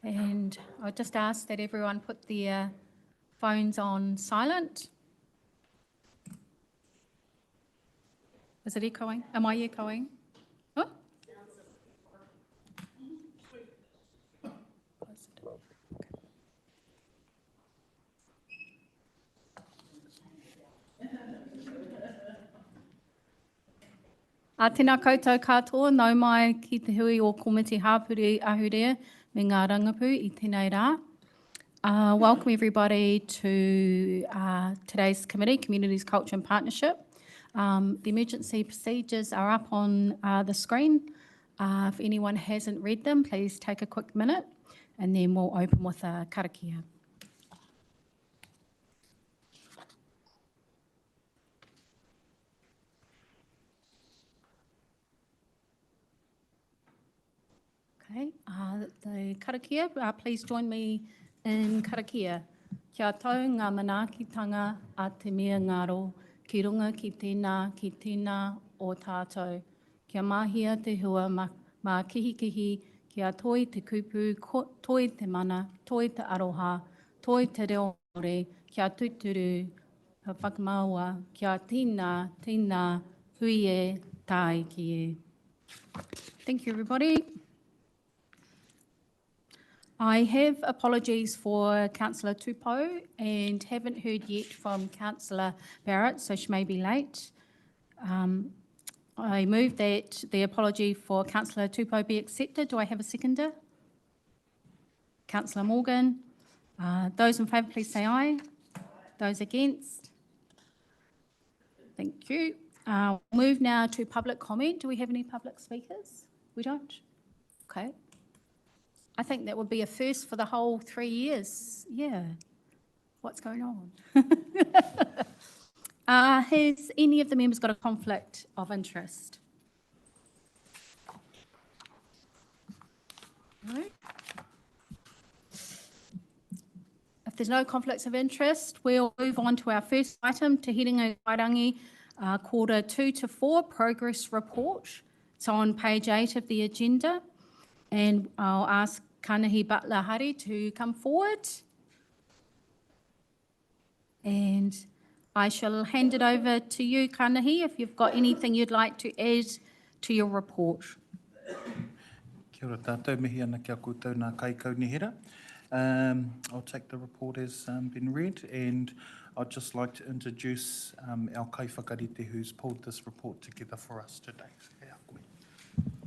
And I just ask that everyone put their phones on silent. Is it echoing? Am I echoing? Oh? Tēnā koutou katoa, nau mai ki te hui o komiti hāpuri ahurea me ngā rangapu I tēnei rā. Welcome everybody to today's committee, Communities, Culture and Partnership. The emergency procedures are up on the screen. If anyone hasn't read them, please take a quick minute and then we'll open with a karakia. Okay, the karakia, please join me in karakia. Kia tau ngā manaakitanga a te mea ngaro, ki runga ki tēnā o tātou. Kia mahia te hua mā kihikihi, kia toi te kupu, toi te mana, toi te aroha, toi te reo Māori, kia tuturu, whakamaua, kia tēnā, hui e, tāi ki e. Thank you, everybody. I have apologies for Councillor Tupou and haven't heard yet from Councillor Barrett, so she may be late. I move that the apology for Councillor Tupou be accepted. Do I have a seconder? Councillor Morgan. Those in favour, please say aye. Those against? Thank you. We'll move now to public comment. Do we have any public speakers? We don't? Okay. I think that would be a first for the whole 3 years. Yeah. What's going on? Has any of the members got a conflict of interest? No? If there's no conflicts of interest, we'll move on to our first item, Te Herenga Kairangi, quarter 2 to 4 progress report. It's on page 8 of the agenda. And I'll ask Kanahi Butler Hari to come forward. And I shall hand it over to you, Kanahi, if you've got anything you'd like to add to your report. Kia ora tātou, mihi ana kia koutou nā kaikau nihera. I'll take the report as been read, and I'd just like to introduce our kaiwhakarite who's pulled this report together for us today.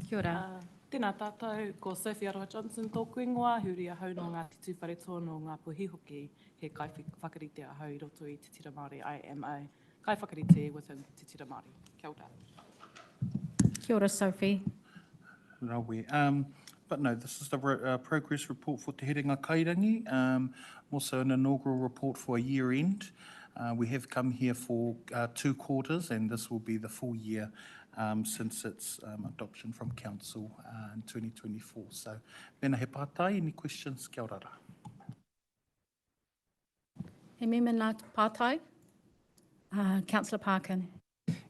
Kia ora. Tēnā tātou, ko Sophie Aroha Johnson tōku ingoa, huri ahau no ngā titu whare tōno ngā puhi hoki, he kai whakarite ahau I roto I Te Tira Māori. I am a kai whakarite within Te Tira Māori. Kia ora. Kia ora, Sophie. Rawe. But no, this is the progress report for Te Herenga Kairangi, also an inaugural report for a year end. We have come here for 2 quarters, and this will be the full year since its adoption from Council in 2024. So, mena he pātai, any questions? Kia ora rā. He me mena pātai. Councillor Parkin.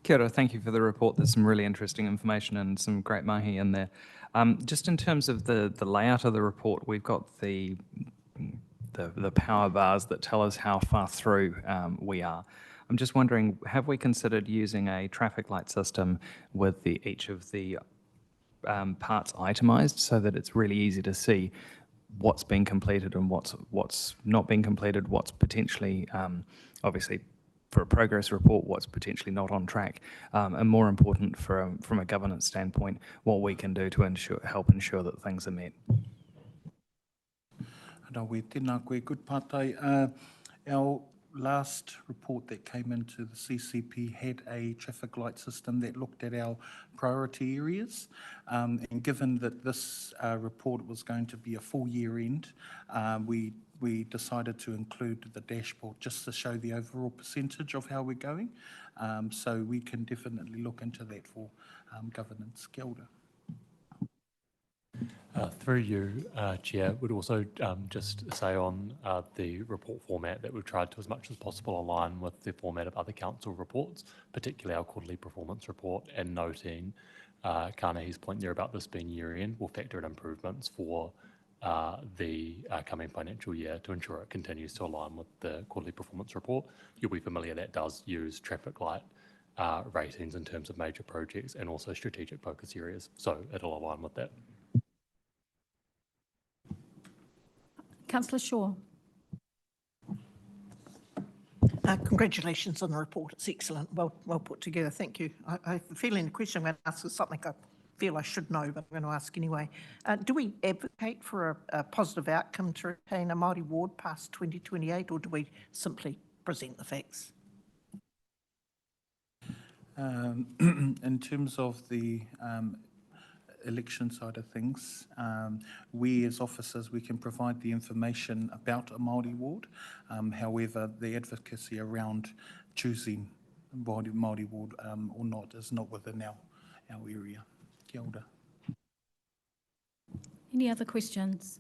Kia ora, thank you for the report. There's some really interesting information and some great mahi in there. Just in terms of the layout of the report, we've got the power bars that tell us how far through we are. I'm just wondering, have we considered using a traffic light system with each of the parts itemised so that it's really easy to see what's been completed and what's not been completed, what's potentially, obviously, for a progress report, what's potentially not on track, and more important from a governance standpoint, what we can do to help ensure that things are met. Rawe, tēnā koe, good pātai. Our last report that came into the CCP had a traffic light system that looked at our priority areas. And given that this report was going to be a full year end, we decided to include the dashboard just to show the overall percentage of how we're going. So we can definitely look into that for governance. Kia ora. Through you, Chair, would also just say on the report format that we've tried to, as much as possible, align with the format of other council reports, particularly our quarterly performance report, and noting Kanahi's point there about this being year-end, will factor in improvements for the coming financial year to ensure it continues to align with the quarterly performance report. You'll be familiar that does use traffic light ratings in terms of major projects and also strategic focus areas. So it'll align with that. Councillor Shaw. Congratulations on the report. It's excellent. Well put together. Thank you. I have a feeling the question I'm going to ask is something I feel I should know, but I'm going to ask anyway. Do we advocate for a positive outcome to retain a Māori ward past 2028, or do we simply present the facts? In terms of the election side of things, we as officers, we can provide the information about a Māori ward. However, the advocacy around choosing Māori ward or not is not within our area. Kia ora. Any other questions?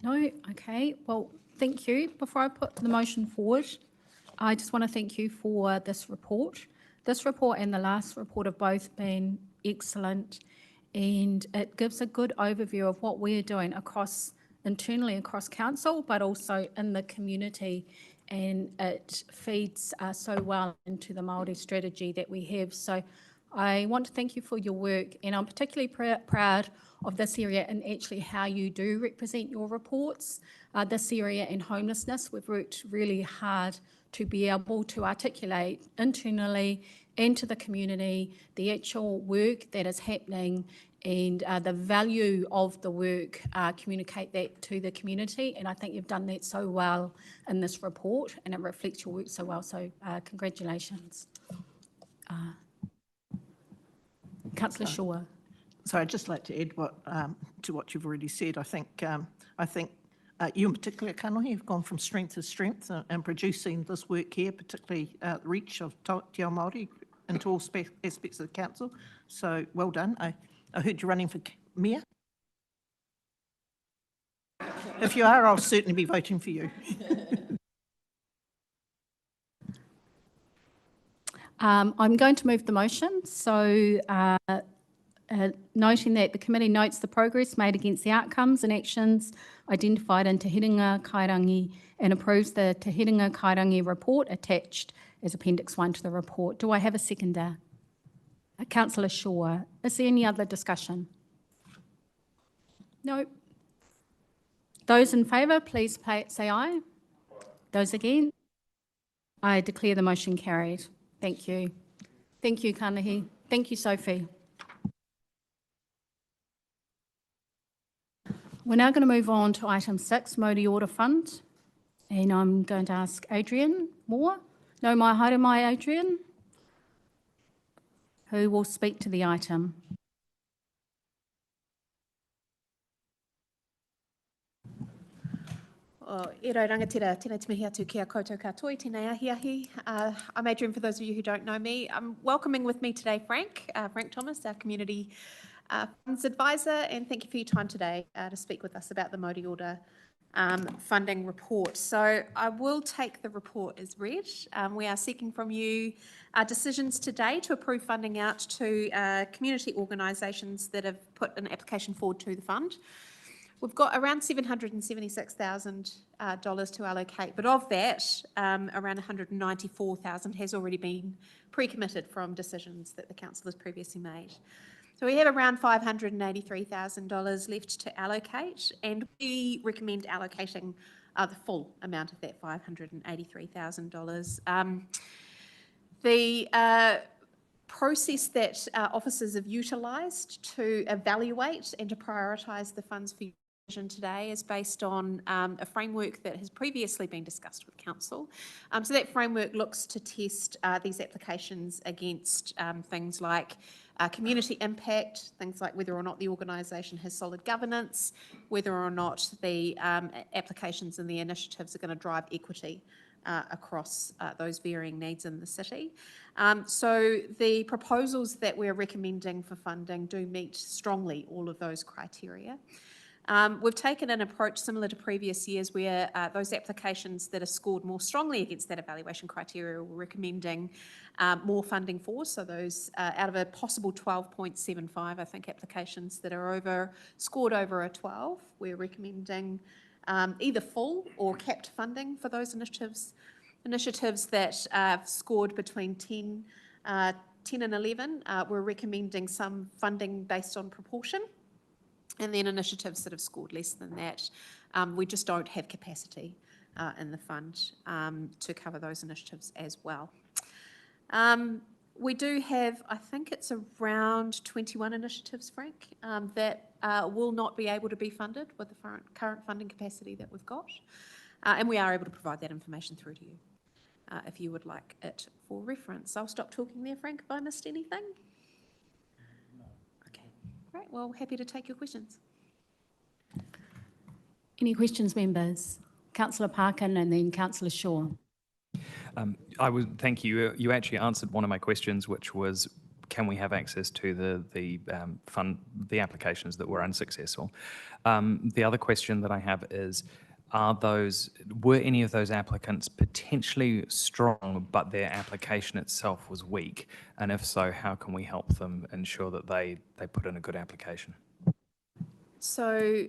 No? Okay. Well, thank you. Before I put the motion forward, I just want to thank you for this report. This report and the last report have both been excellent, and it gives a good overview of what we're doing internally across council, but also in the community, and it feeds so well into the Māori strategy that we have. So I want to thank you for your work, and I'm particularly proud of this area and actually how you do represent your reports. This area in homelessness, we've worked really hard to be able to articulate internally and to the community the actual work that is happening and the value of the work, communicate that to the community. And I think you've done that so well in this report, and it reflects your work so well. So congratulations. Councillor Shaw. So I'd just like to add to what you've already said. I think you in particular, Kanohi, have gone from strength to strength in producing this work here, particularly the reach of Te Ao Māori into all aspects of the council. So well done. I heard you're running for mayor. If you are, I'll certainly be voting for you. I'm going to move the motion. So noting that the committee notes the progress made against the outcomes and actions identified in Te Herenga Kairangi and approves the Te Herenga Kairangi report attached as Appendix 1 to the report. Do I have a seconder? Councillor Shaw. Is there any other discussion? No. Those in favour, please say aye. Those against? I declare the motion carried. Thank you. Thank you, Kanahi. Thank you, Sophie. We're now going to move on to item 6, Mouri Order Fund. And I'm going to ask Adrian Moore. No mai haere mai, Adrian, who will speak to the item. E rau rangatira, tēnei te mihi atu kia koutou katoa, tēnei ahi. I'm Adrian, for those of you who don't know me. I'm welcoming with me today Frank Thomas, our Community Funds Advisor, and thank you for your time today to speak with us about the Mouri Order funding report. So I will take the report as read. We are seeking from you decisions today to approve funding out to community organisations that have put an application forward to the fund. We've got around $776,000 to allocate, but of that, around $194,000 has already been pre-committed from decisions that the council has previously made. So we have around $583,000 left to allocate, and we recommend allocating the full amount of that $583,000. The process that officers have utilised to evaluate and to prioritise the funds for today is based on a framework that has previously been discussed with council. So that framework looks to test these applications against things like community impact, things like whether or not the organisation has solid governance, whether or not the applications and the initiatives are going to drive equity across those varying needs in the city. So the proposals that we're recommending for funding do meet strongly all of those criteria. We've taken an approach similar to previous years where those applications that are scored more strongly against that evaluation criteria, we're recommending more funding for. So those out of a possible 12.75, I think, applications that are scored over a 12, we're recommending either full or capped funding for those initiatives. Initiatives that have scored between 10 and 11, we're recommending some funding based on proportion. And then initiatives that have scored less than that, we just don't have capacity in the fund to cover those initiatives as well. We do have, I think it's around 21 initiatives, Frank, that will not be able to be funded with the current funding capacity that we've got. And we are able to provide that information through to you if you would like it for reference. I'll stop talking there, Frank, if I missed anything. Okay, great. Well, happy to take your questions. Any questions, members? Councillor Parkin and then Councillor Shaw. Thank you. You actually answered one of my questions, which was, can we have access to the applications that were unsuccessful? The other question that I have is, were any of those applicants potentially strong, but their application itself was weak? And if so, how can we help them ensure that they put in a good application? So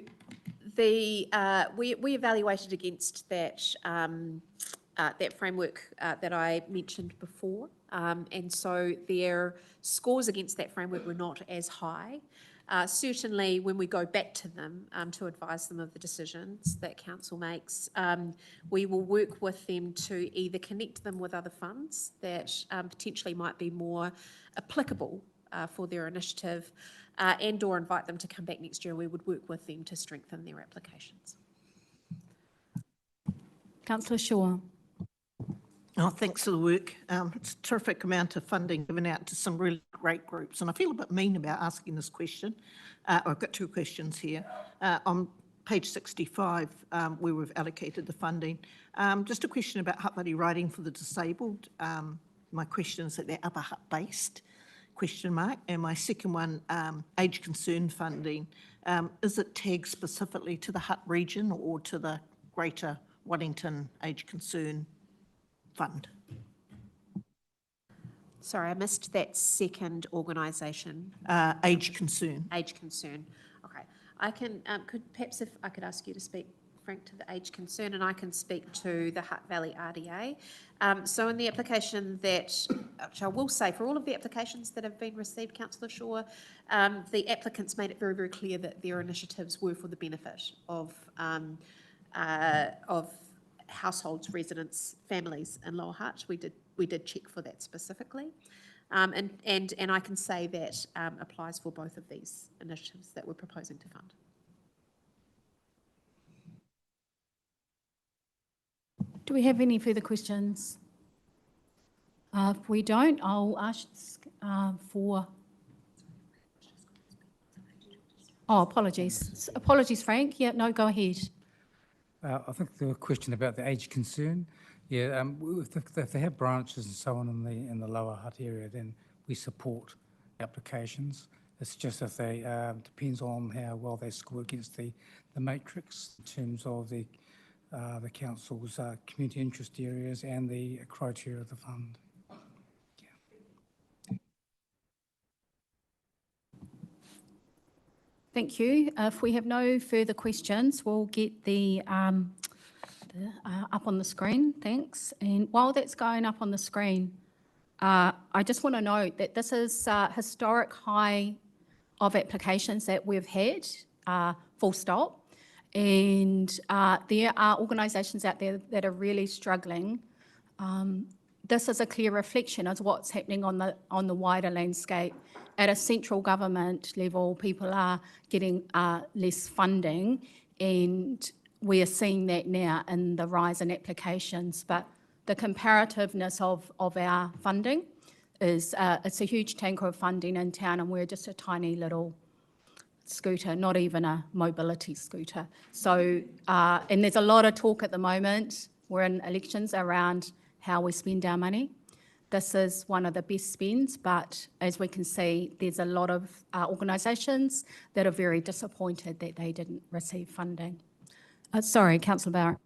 we evaluated against that that framework that I mentioned before, and so their scores against that framework were not as high. Certainly, when we go back to them to advise them of the decisions that council makes, we will work with them to either connect them with other funds that potentially might be more applicable for their initiative, and or invite them to come back next year. We would work with them to strengthen their applications. Councillor Shaw. Oh, thanks for the work. It's a terrific amount of funding given out to some really great groups. And I feel a bit mean about asking this question. I've got two questions here. On page 65, where we've allocated the funding, just a question about Hutt Valley Riding for the Disabled. My question is that they're Upper Hutt based, ? And my second one, age concern funding. Is it tagged specifically to the Hutt region or to the Greater Wellington Age Concern Fund? Sorry, I missed that second organisation. Age Concern. Age Concern. Okay, I can. Perhaps if I could ask you to speak, Frank, to the Age Concern, and I can speak to the Hutt Valley RDA. So in the application which I will say, for all of the applications that have been received, Councillor Shaw, the applicants made it very, very clear that their initiatives were for the benefit of households, residents, families in Lower Hutt. We did check for that specifically, and I can say that applies for both of these initiatives that we're proposing to fund. Do we have any further questions? If we don't, I'll ask for... Oh, apologies. Apologies, Frank. Yeah, no, go ahead. I think the question about the age concern, yeah, if they have branches and so on in the Lower Hutt area, then we support applications. It's just if they depends on how well they score against the matrix in terms of the council's community interest areas and the criteria of the fund. Yeah. Thank you. If we have no further questions, we'll get the up on the screen. Thanks. And while that's going up on the screen, I just want to note that this is a historic high of applications that we've had, full stop. And there are organisations out there that are really struggling. This is a clear reflection of what's happening on the wider landscape. At a central government level, people are getting less funding, and we are seeing that now in the rise in applications. But the comparativeness of our funding is it's a huge tanker of funding in town, and we're just a tiny little scooter, not even a mobility scooter. So, and there's a lot of talk at the moment, we're in elections, around how we spend our money. this is one of the best spends, but as we can see, there's a lot of organisations that are very disappointed that they didn't receive funding. Sorry, Councillor Barrett.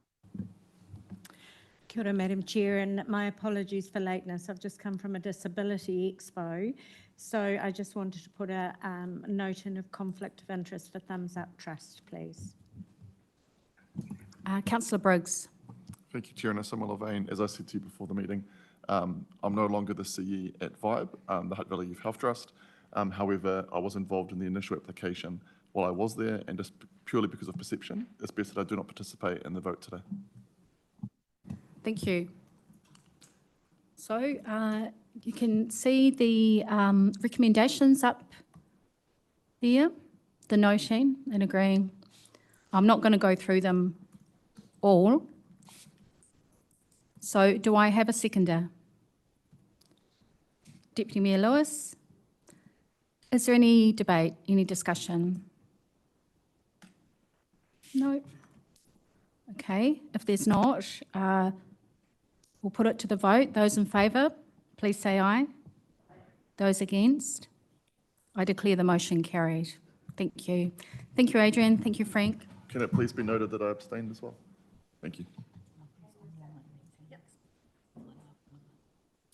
Kia ora, Madam Chair, and my apologies for lateness. I've just come from a disability expo, so I just wanted to put a note in of conflict of interest for Thumbs Up Trust, please. Councillor Briggs. Thank you, Chair. In a similar vein, as I said to you before the meeting, I'm no longer the CE at Vibe, the Hutt Valley Youth Health Trust. However, I was involved in the initial application while I was there, and just purely because of perception, it's best that I do not participate in the vote today. Thank you. So you can see the recommendations up there, the noting and agreeing. I'm not going to go through them all. So do I have a seconder? Deputy Mayor Lewis, is there any debate, any discussion? No. Okay, if there's not, we'll put it to the vote. Those in favour, please say aye. Those against? I declare the motion carried. Thank you. Thank you, Adrian. Thank you, Frank. Can it please be noted that I abstained as well? Thank you.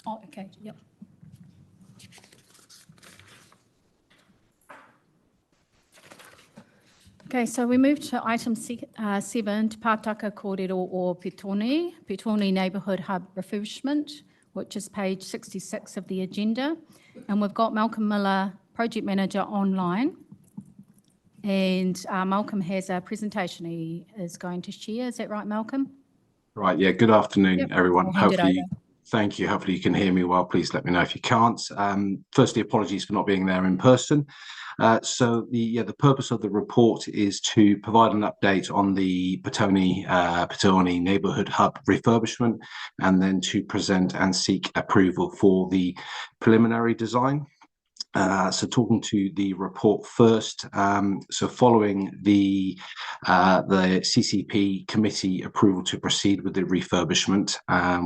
Oh, okay, yep. Okay, so we move to item 7, Pātaka, Kōrero or Pitoni Neighbourhood Hub Refurbishment, which is page 66 of the agenda. And we've got Malcolm Miller, Project Manager, online. And Malcolm has a presentation he is going to share. Is that right, Malcolm? Right, yeah, good afternoon, Yep. everyone. I'll hand it Hopefully, over. thank you. Hopefully you can hear me well. Please let me know if you can't. Firstly, apologies for not being there in person. So the purpose of the report is to provide an update on the Pitoni Neighbourhood Hub refurbishment, and then to present and seek approval for the preliminary design. So talking to the report first, so following the CCP committee approval to proceed with the refurbishment,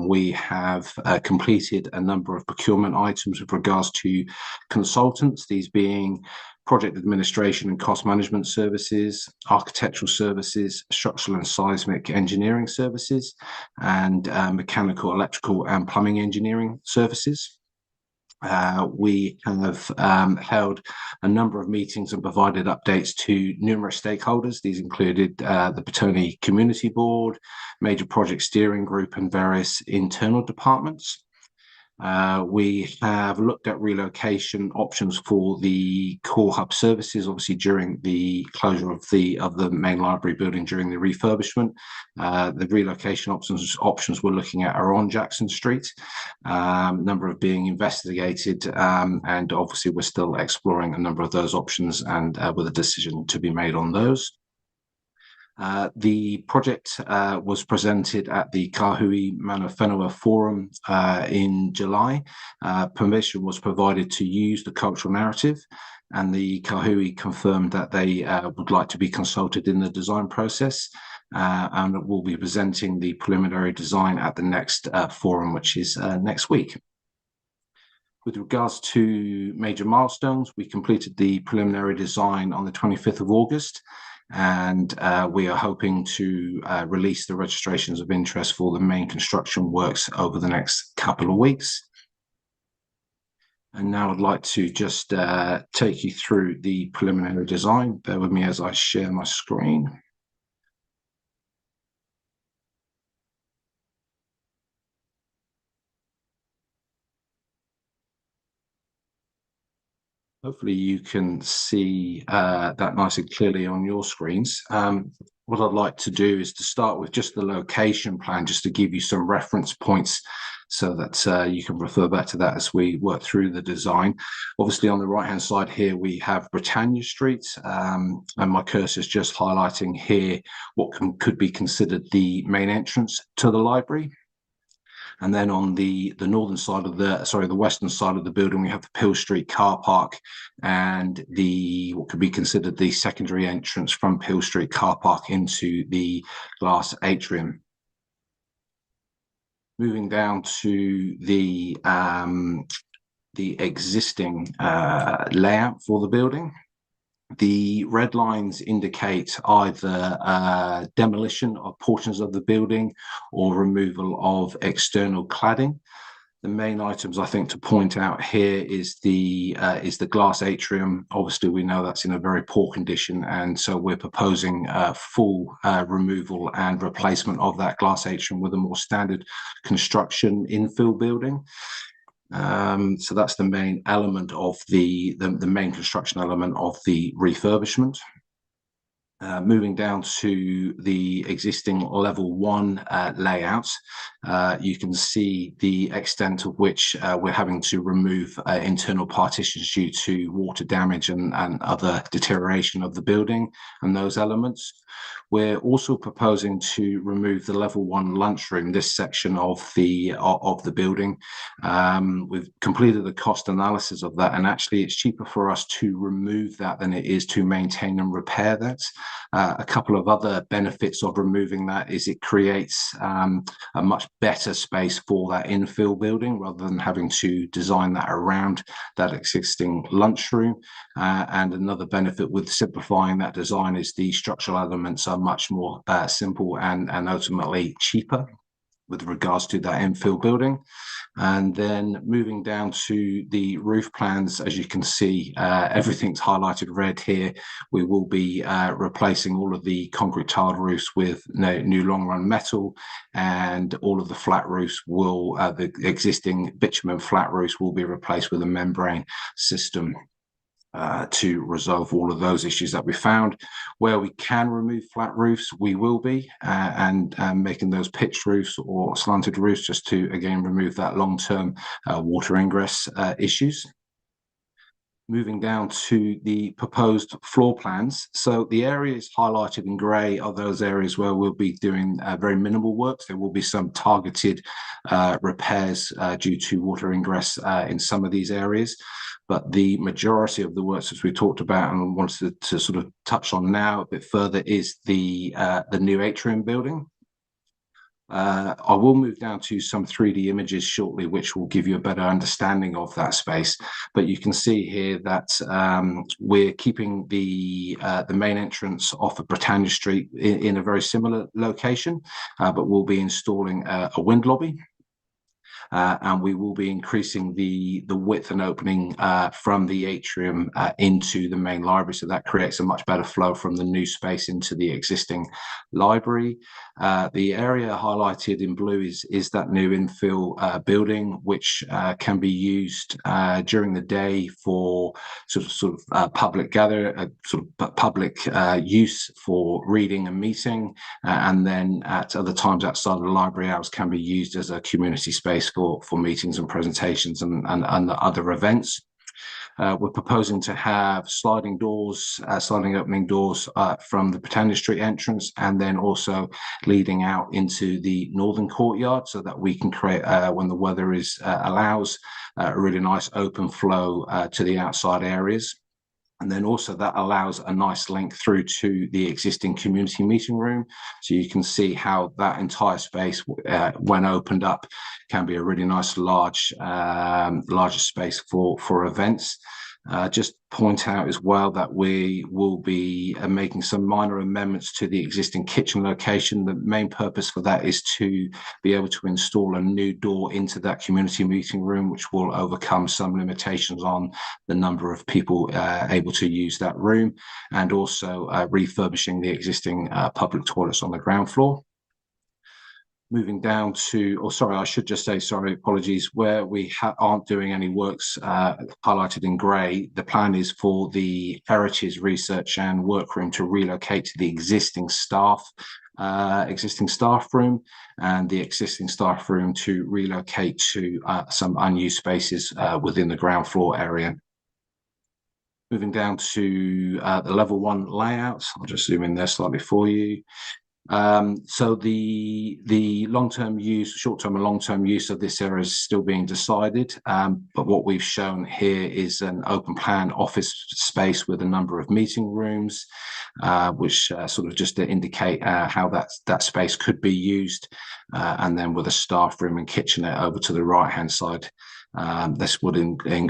we have completed a number of procurement items with regards to consultants, these being project administration and cost management services, architectural services, structural and seismic engineering services, and mechanical, electrical and plumbing engineering services. We have held a number of meetings and provided updates to numerous stakeholders. These included the Pitoni Community Board, Major Project Steering Group, and various internal departments. We have looked at relocation options for the core hub services, obviously during the closure of the main library building during the refurbishment. The relocation options we're looking at are on Jackson Street, number of being investigated, and obviously we're still exploring a number of those options and with a decision to be made on those. The project was presented at the Kahui Mana Whenua Forum in July. Permission was provided to use the cultural narrative, and the Kahui confirmed that they would like to be consulted in the design process, and will be presenting the preliminary design at the next forum, which is next week. With regards to major milestones, we completed the preliminary design on the 25th of August. And we are hoping to release the registrations of interest for the main construction works over the next couple of weeks. And now I'd like to just take you through the preliminary design. Bear with me as I share my screen. Hopefully you can see that nice and clearly on your screens. What I'd like to do is to start with just the location plan, just to give you some reference points so that you can refer back to that as we work through the design. Obviously on the right hand side here we have Britannia Street, and my cursor is just highlighting here what could be considered the main entrance to the library. And then on the northern side of the western side of the building, we have the Peel Street car park and what could be considered the secondary entrance from Peel Street car park into the glass atrium. Moving down to the existing layout for the building. The red lines indicate either demolition of portions of the building or removal of external cladding. The main items I think to point out here is the glass atrium. Obviously, we know that's in a very poor condition, and so we're proposing full removal and replacement of that glass atrium with a more standard construction infill building. So that's the main element of the main construction element of the refurbishment. Moving down to the existing level 1 layout, you can see the extent of which we're having to remove internal partitions due to water damage and other deterioration of the building and those elements. We're also proposing to remove the level 1 lunchroom, this section of the building. We've completed the cost analysis of that, and actually it's cheaper for us to remove that than it is to maintain and repair that. A couple of other benefits of removing that is it creates a much better space for that infill building rather than having to design that around that existing lunchroom. And another benefit with simplifying that design is the structural elements are much more simple and ultimately cheaper with regards to that infill building. And then moving down to the roof plans, as you can see, everything's highlighted red here. We will be replacing all of the concrete tiled roofs with new long run metal, and all of the flat roofs will, the existing bitumen flat roofs will be replaced with a membrane system to resolve all of those issues that we found. Where we can remove flat roofs, we will be, and making those pitched roofs or slanted roofs just to, again, remove that long-term water ingress issues. Moving down to the proposed floor plans. So the areas highlighted in grey are those areas where we'll be doing very minimal works. There will be some targeted repairs due to water ingress in some of these areas. But the majority of the works, as we talked about and wanted to sort of touch on now a bit further, is the new atrium building. I will move down to some 3D images shortly, which will give you a better understanding of that space. But you can see here that we're keeping the main entrance off of Britannia Street in a very similar location, but we'll be installing a wind lobby. And we will be increasing the width and opening from the atrium into the main library. So that creates a much better flow from the new space into the existing library. The area highlighted in blue is that new infill building, which can be used during the day for sort of public public use for reading and meeting, and then at other times outside of the library hours can be used as a community space for meetings and presentations and other events. We're proposing to have sliding opening doors from the Britannia Street entrance, and then also leading out into the northern courtyard, so that we can create, when the weather allows, a really nice open flow to the outside areas. And then also that allows a nice link through to the existing community meeting room. So you can see how that entire space, when opened up, can be a really nice larger space for events. Just point out as well that we will be making some minor amendments to the existing kitchen location. The main purpose for that is to be able to install a new door into that community meeting room, which will overcome some limitations on the number of people able to use that room, and also refurbishing the existing public toilets on the ground floor. Moving down to, I should just say, apologies, where we aren't doing any works highlighted in grey, the plan is for the Heritage Research and Workroom to relocate to the existing staff room, and the existing staff room to relocate to some unused spaces within the ground floor area. Moving down to the level 1 layouts, I'll just zoom in there slightly for you. So the long-term use, short-term and long-term use of this area is still being decided. But what we've shown here is an open plan office space with a number of meeting rooms, which sort of just to indicate how that space could be used, and then with a staff room and kitchenette over to the right-hand side. This would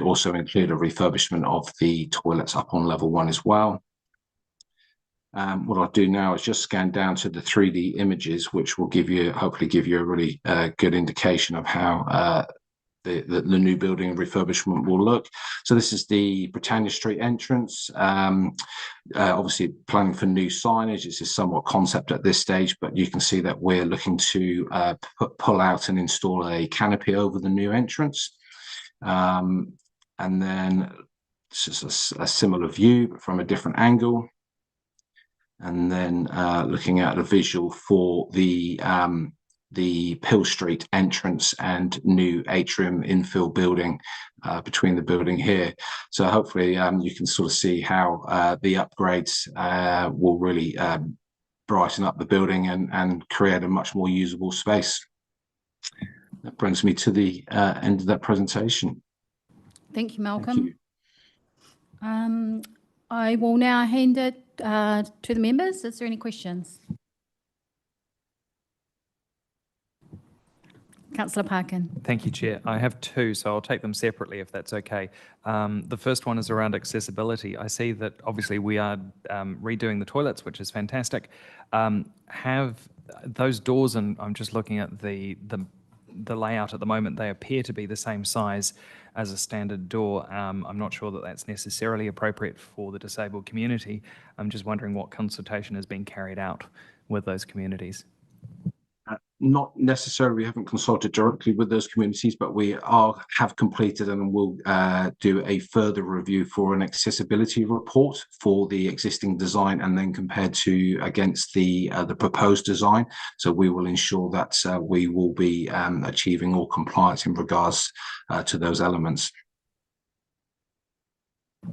also include a refurbishment of the toilets up on level 1 as well. What I'll do now is just scan down to the 3D images, which will hopefully give you a really good indication of how the new building refurbishment will look. So this is the Britannia Street entrance. Obviously planning for new signage. This is somewhat concept at this stage, but you can see that we're looking to pull out and install a canopy over the new entrance. And then this is a similar view, but from a different angle. And then looking at a visual for the Pill Street entrance and new atrium infill building between the building here. So hopefully you can sort of see how the upgrades will really brighten up the building and create a much more usable space. That brings me to the end of that presentation. Thank you, Malcolm. Thank you. I will now hand it to the members. Is there any questions? Councillor Parkin. Thank you, Chair. I have two, so I'll take them separately if that's okay. The first one is around accessibility. I see that obviously we are redoing the toilets, which is fantastic. Have those doors, and I'm just looking at the layout at the moment, they appear to be the same size as a standard door. I'm not sure that that's necessarily appropriate for the disabled community. I'm just wondering what consultation has been carried out with those communities. Not necessarily, we haven't consulted directly with those communities, but we have completed and will do a further review for an accessibility report for the existing design and then compared to against the proposed design. So we will ensure that we will be achieving all compliance in regards to those elements.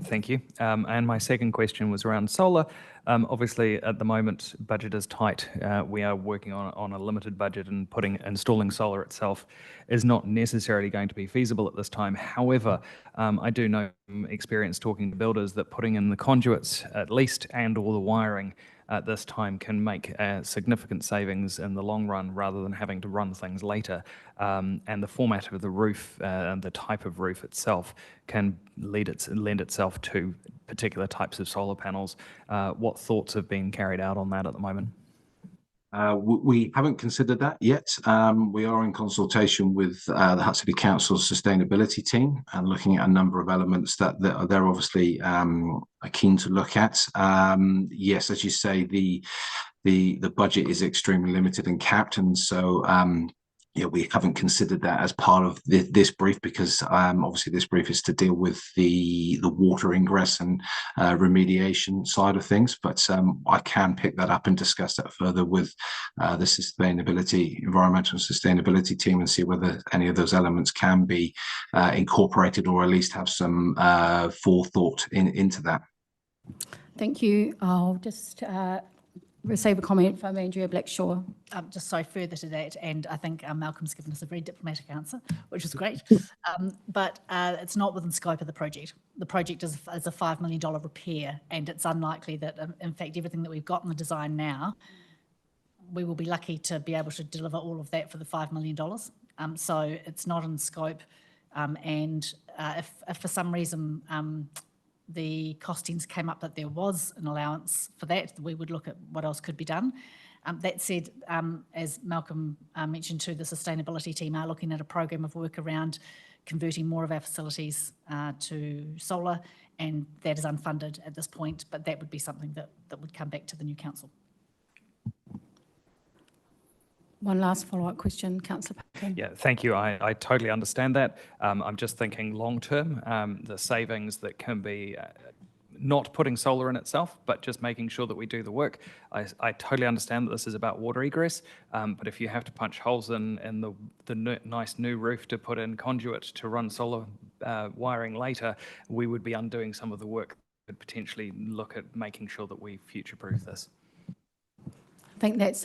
Thank you. And my second question was around solar. Obviously, at the moment, budget is tight. We are working on a limited budget, and installing solar itself is not necessarily going to be feasible at this time. However, I do know from experience talking to builders that putting in the conduits at least and all the wiring at this time can make significant savings in the long run rather than having to run things later. And the format of the roof and the type of roof itself can lend itself to particular types of solar panels. What thoughts have been carried out on that at the moment? We haven't considered that yet. We are in consultation with the Hutt City Council's sustainability team and looking at a number of elements that they're obviously keen to look at. Yes, as you say, the budget is extremely limited and capped, and so yeah, we haven't considered that as part of this brief because obviously this brief is to deal with the water ingress and remediation side of things. But I can pick that up and discuss that further with the environmental sustainability team and see whether any of those elements can be incorporated or at least have some forethought into that. Thank you. I'll just receive a comment from Andrea Blackshaw. Just so further to that, and I think Malcolm's given us a very diplomatic answer, which is great, but it's not within scope of the project. The project is a $5 million repair, and it's unlikely that, in fact, everything that we've got in the design now, we will be lucky to be able to deliver all of that for the $5 million. So it's not in scope, and if for some reason the costings came up that there was an allowance for that, we would look at what else could be done. That said, as Malcolm mentioned too, the sustainability team are looking at a program of work around converting more of our facilities to solar, and that is unfunded at this point, but that would be something that would come back to the new council. One last follow-up question, Councillor Parkin. Yeah, thank you. I totally understand that. I'm just thinking long-term, the savings that can be not putting solar in itself, but just making sure that we do the work. I totally understand that this is about water egress, but if you have to punch holes in the nice new roof to put in conduit to run solar wiring later, we would be undoing some of the work that could potentially look at making sure that we future-proof this. think that's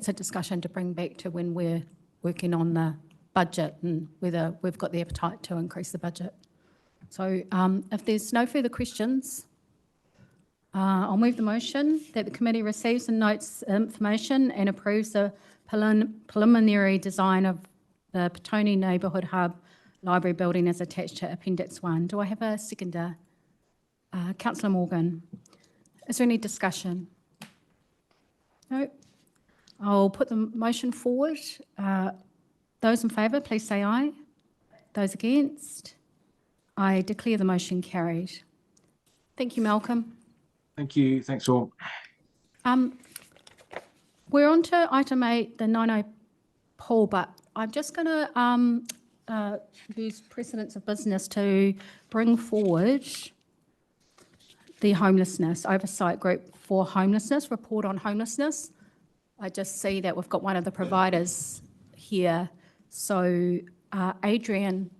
a discussion to bring back to when we're working on the budget and whether we've got the appetite to increase the budget. So if there's no further questions, I'll move the motion that the committee receives and notes information and approves the preliminary design of the Petone Neighbourhood Hub Library Building as attached to Appendix 1. Do I have a seconder? Councillor Morgan. Is there any discussion? No. I'll put the motion forward. Those in favour, please say aye. Those against? I declare the motion carried. Thank you, Malcolm. Thank you. Thanks all. We're on to item 8, the 90 poll, but I'm just going to use precedence of business to bring forward the homelessness, Oversight Group for Homelessness, report on homelessness. I just see that we've got one of the providers here. So Adrian,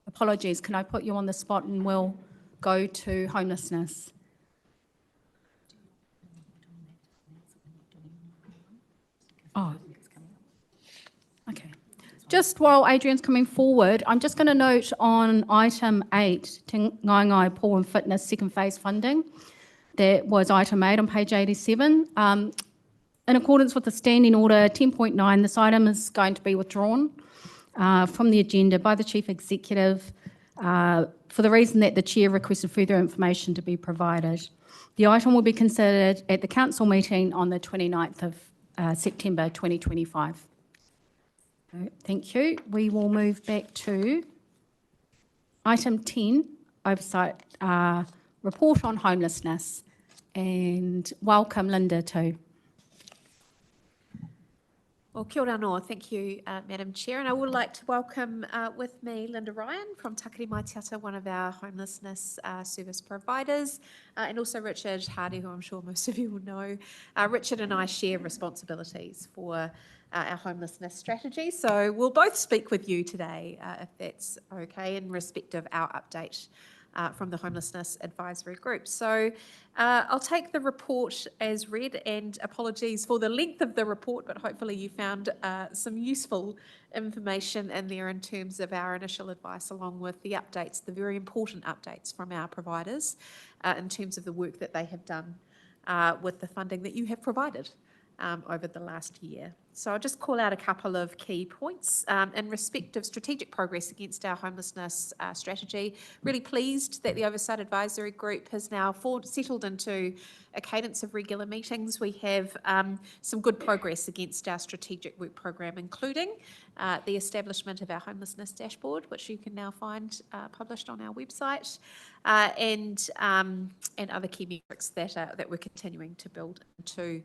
apologies, can I put you on the spot and we'll go to homelessness? Oh, okay. Just while Adrian's coming forward, I'm just going to note on item 8, Te Ngaingai Pool and Fitness second phase funding. That was item 8 on page 87. In accordance with the standing order 10.9, this item is going to be withdrawn from the agenda by the Chief Executive for the reason that the Chair requested further information to be provided. The item will be considered at the Council meeting on the 29th of September 2025. Thank you. We will move back to item 10, Oversight Report on Homelessness. And welcome, Linda, too. Well, kia ora noa. Thank you, Madam Chair. And I would like to welcome with me Linda Ryan from Takari Mai Te Ata, one of our homelessness service providers, and also Richard Hardy, who I'm sure most of you will know. Richard and I share responsibilities for our homelessness strategy. So we'll both speak with you today, if that's okay, in respect of our update from the Homelessness Advisory Group. So I'll take the report as read, and apologies for the length of the report, but hopefully you found some useful information in there in terms of our initial advice, along with the updates, the very important updates from our providers in terms of the work that they have done with the funding that you have provided over the last year. So I'll just call out a couple of key points in respect of strategic progress against our homelessness strategy. Really pleased that the Oversight Advisory Group has now settled into a cadence of regular meetings. We have some good progress against our strategic work program, including the establishment of our homelessness dashboard, which you can now find published on our website, and other key metrics that we're continuing to build into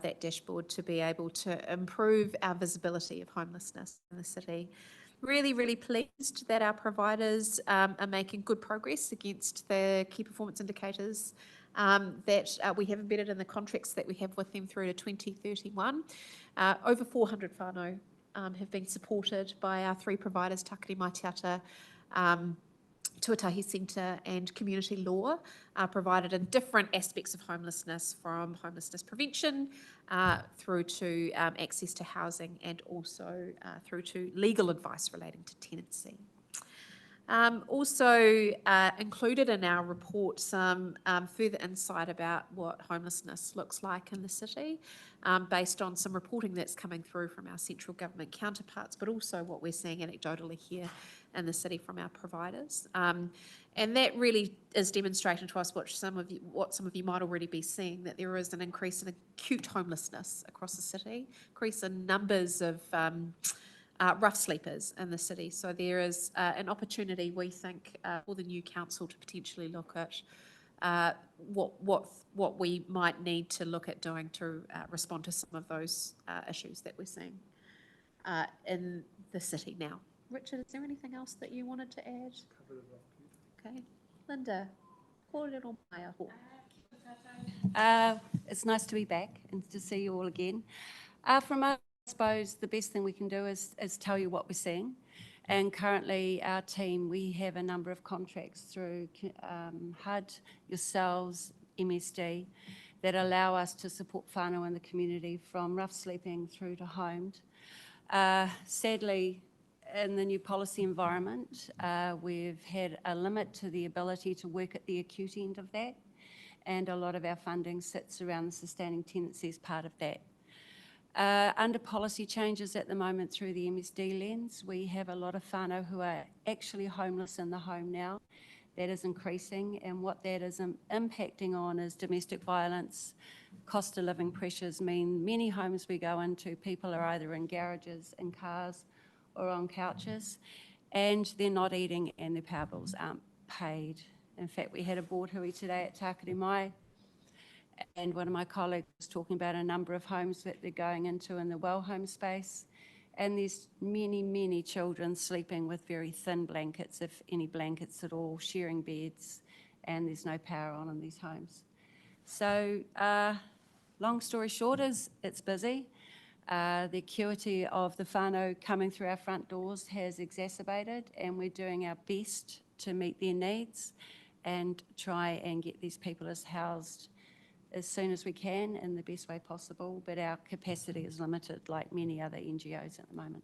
that dashboard to be able to improve our visibility of homelessness in the city. Really, really pleased that our providers are making good progress against the key performance indicators that we have embedded in the contracts that we have with them through to 2031. Over 400 whānau have been supported by our 3 providers, Takari Mai Te Ata, Tuatahi Centre and Community Law, provided in different aspects of homelessness, from homelessness prevention through to access to housing, and also through to legal advice relating to tenancy. Also included in our report some further insight about what homelessness looks like in the city, based on some reporting that's coming through from our central government counterparts, but also what we're seeing anecdotally here in the city from our providers. And that really is demonstrating to us what some of you might already be seeing, that there is an increase in acute homelessness across the city, increase in numbers of rough sleepers in the city. So there is an opportunity, we think, for the new council to potentially look at what we might need to look at doing to respond to some of those issues that we're seeing in the city now. Richard, is there anything else that you wanted to add? Okay, Linda, Kōrero mai aho. It's nice to be back and to see you all again. From us, I suppose the best thing we can do is tell you what we're seeing. And currently, our team, we have a number of contracts through Hutt, yourselves, MSD, that allow us to support whānau in the community from rough sleeping through to homed. Sadly, in the new policy environment, we've had a limit to the ability to work at the acute end of that, and a lot of our funding sits around the sustaining tenancy as part of that. Under policy changes at the moment through the MSD lens, we have a lot of whānau who are actually homeless in the home now. That is increasing, and what that is impacting on is domestic violence. Cost of living pressures mean many homes we go into, people are either in garages, in cars, or on couches, and they're not eating and their power bills aren't paid. In fact, we had a board hui today at Tākere Mai, and one of my colleagues was talking about a number of homes that they're going into in the well home space, and there's many, many children sleeping with very thin blankets, if any blankets at all, sharing beds, and there's no power on in these homes. So long story short is it's busy. The acuity of the whānau coming through our front doors has exacerbated, and we're doing our best to meet their needs and try and get these people as housed as soon as we can in the best way possible, but our capacity is limited like many other NGOs at the moment.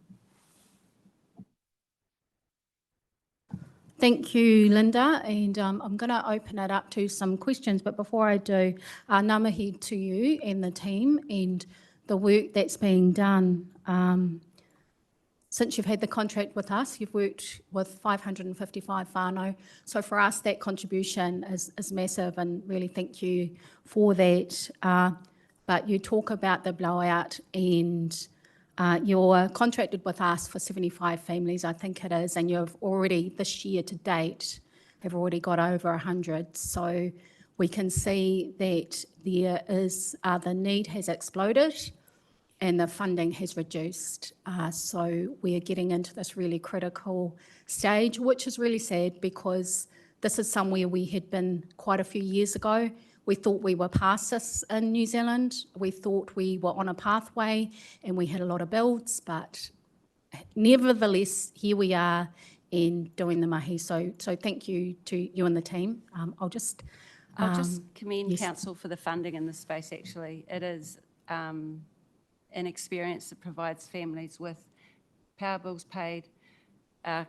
Thank you, Linda, and I'm going to open it up to some questions, but before I do, ngā mihi to you and the team and the work that's being done. Since you've had the contract with us, you've worked with 555 whānau. So for us, that contribution is massive, and really thank you for that. But you talk about the blowout, and you're contracted with us for 75 families, I think it is, and you've already, this year to date, have already got over 100. So we can see that there is, the need has exploded and the funding has reduced. So we are getting into this really critical stage, which is really sad because this is somewhere we had been quite a few years ago. We thought we were past this in New Zealand. We thought we were on a pathway and we had a lot of builds, but nevertheless, here we are and doing the mahi. So thank you to you and the team. I'll just commend yes. Council for the funding in this space, actually. It is an experience that provides families with power bills paid,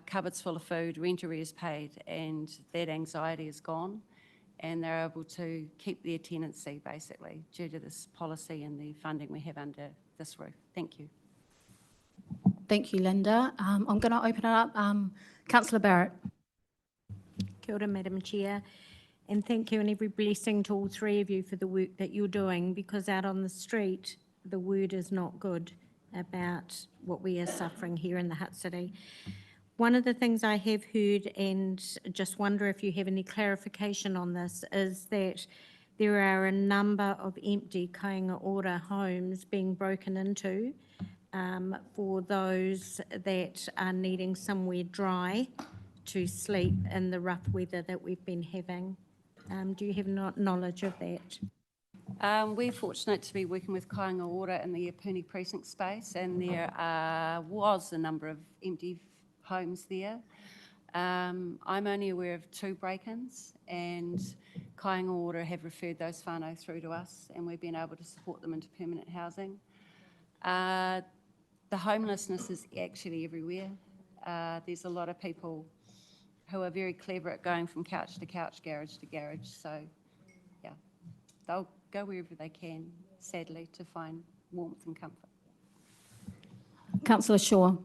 cupboards full of food, rent arrears paid, and that anxiety is gone. And they're able to keep their tenancy, basically, due to this policy and the funding we have under this roof. Thank you. Thank you, Linda. I'm going to open it up. Councillor Barrett. Kia ora, Madam Chair, and thank you and every blessing to all three of you for the work that you're doing, because out on the street, the word is not good about what we are suffering here in the Hutt City. One of the things I have heard, and just wonder if you have any clarification on this, is that there are a number of empty kāinga ora homes being broken into for those that are needing somewhere dry to sleep in the rough weather that we've been having. Do you have knowledge of that? We're fortunate to be working with kāinga ora in the Apuni precinct space, and there was a number of empty homes there. I'm only aware of 2 break-ins, and kāinga ora have referred those whānau through to us, and we've been able to support them into permanent housing. The homelessness is actually everywhere. There's a lot of people who are very clever at going from couch to couch, garage to garage. So, yeah, they'll go wherever they can, sadly, to find warmth and comfort. Councillor Shaw.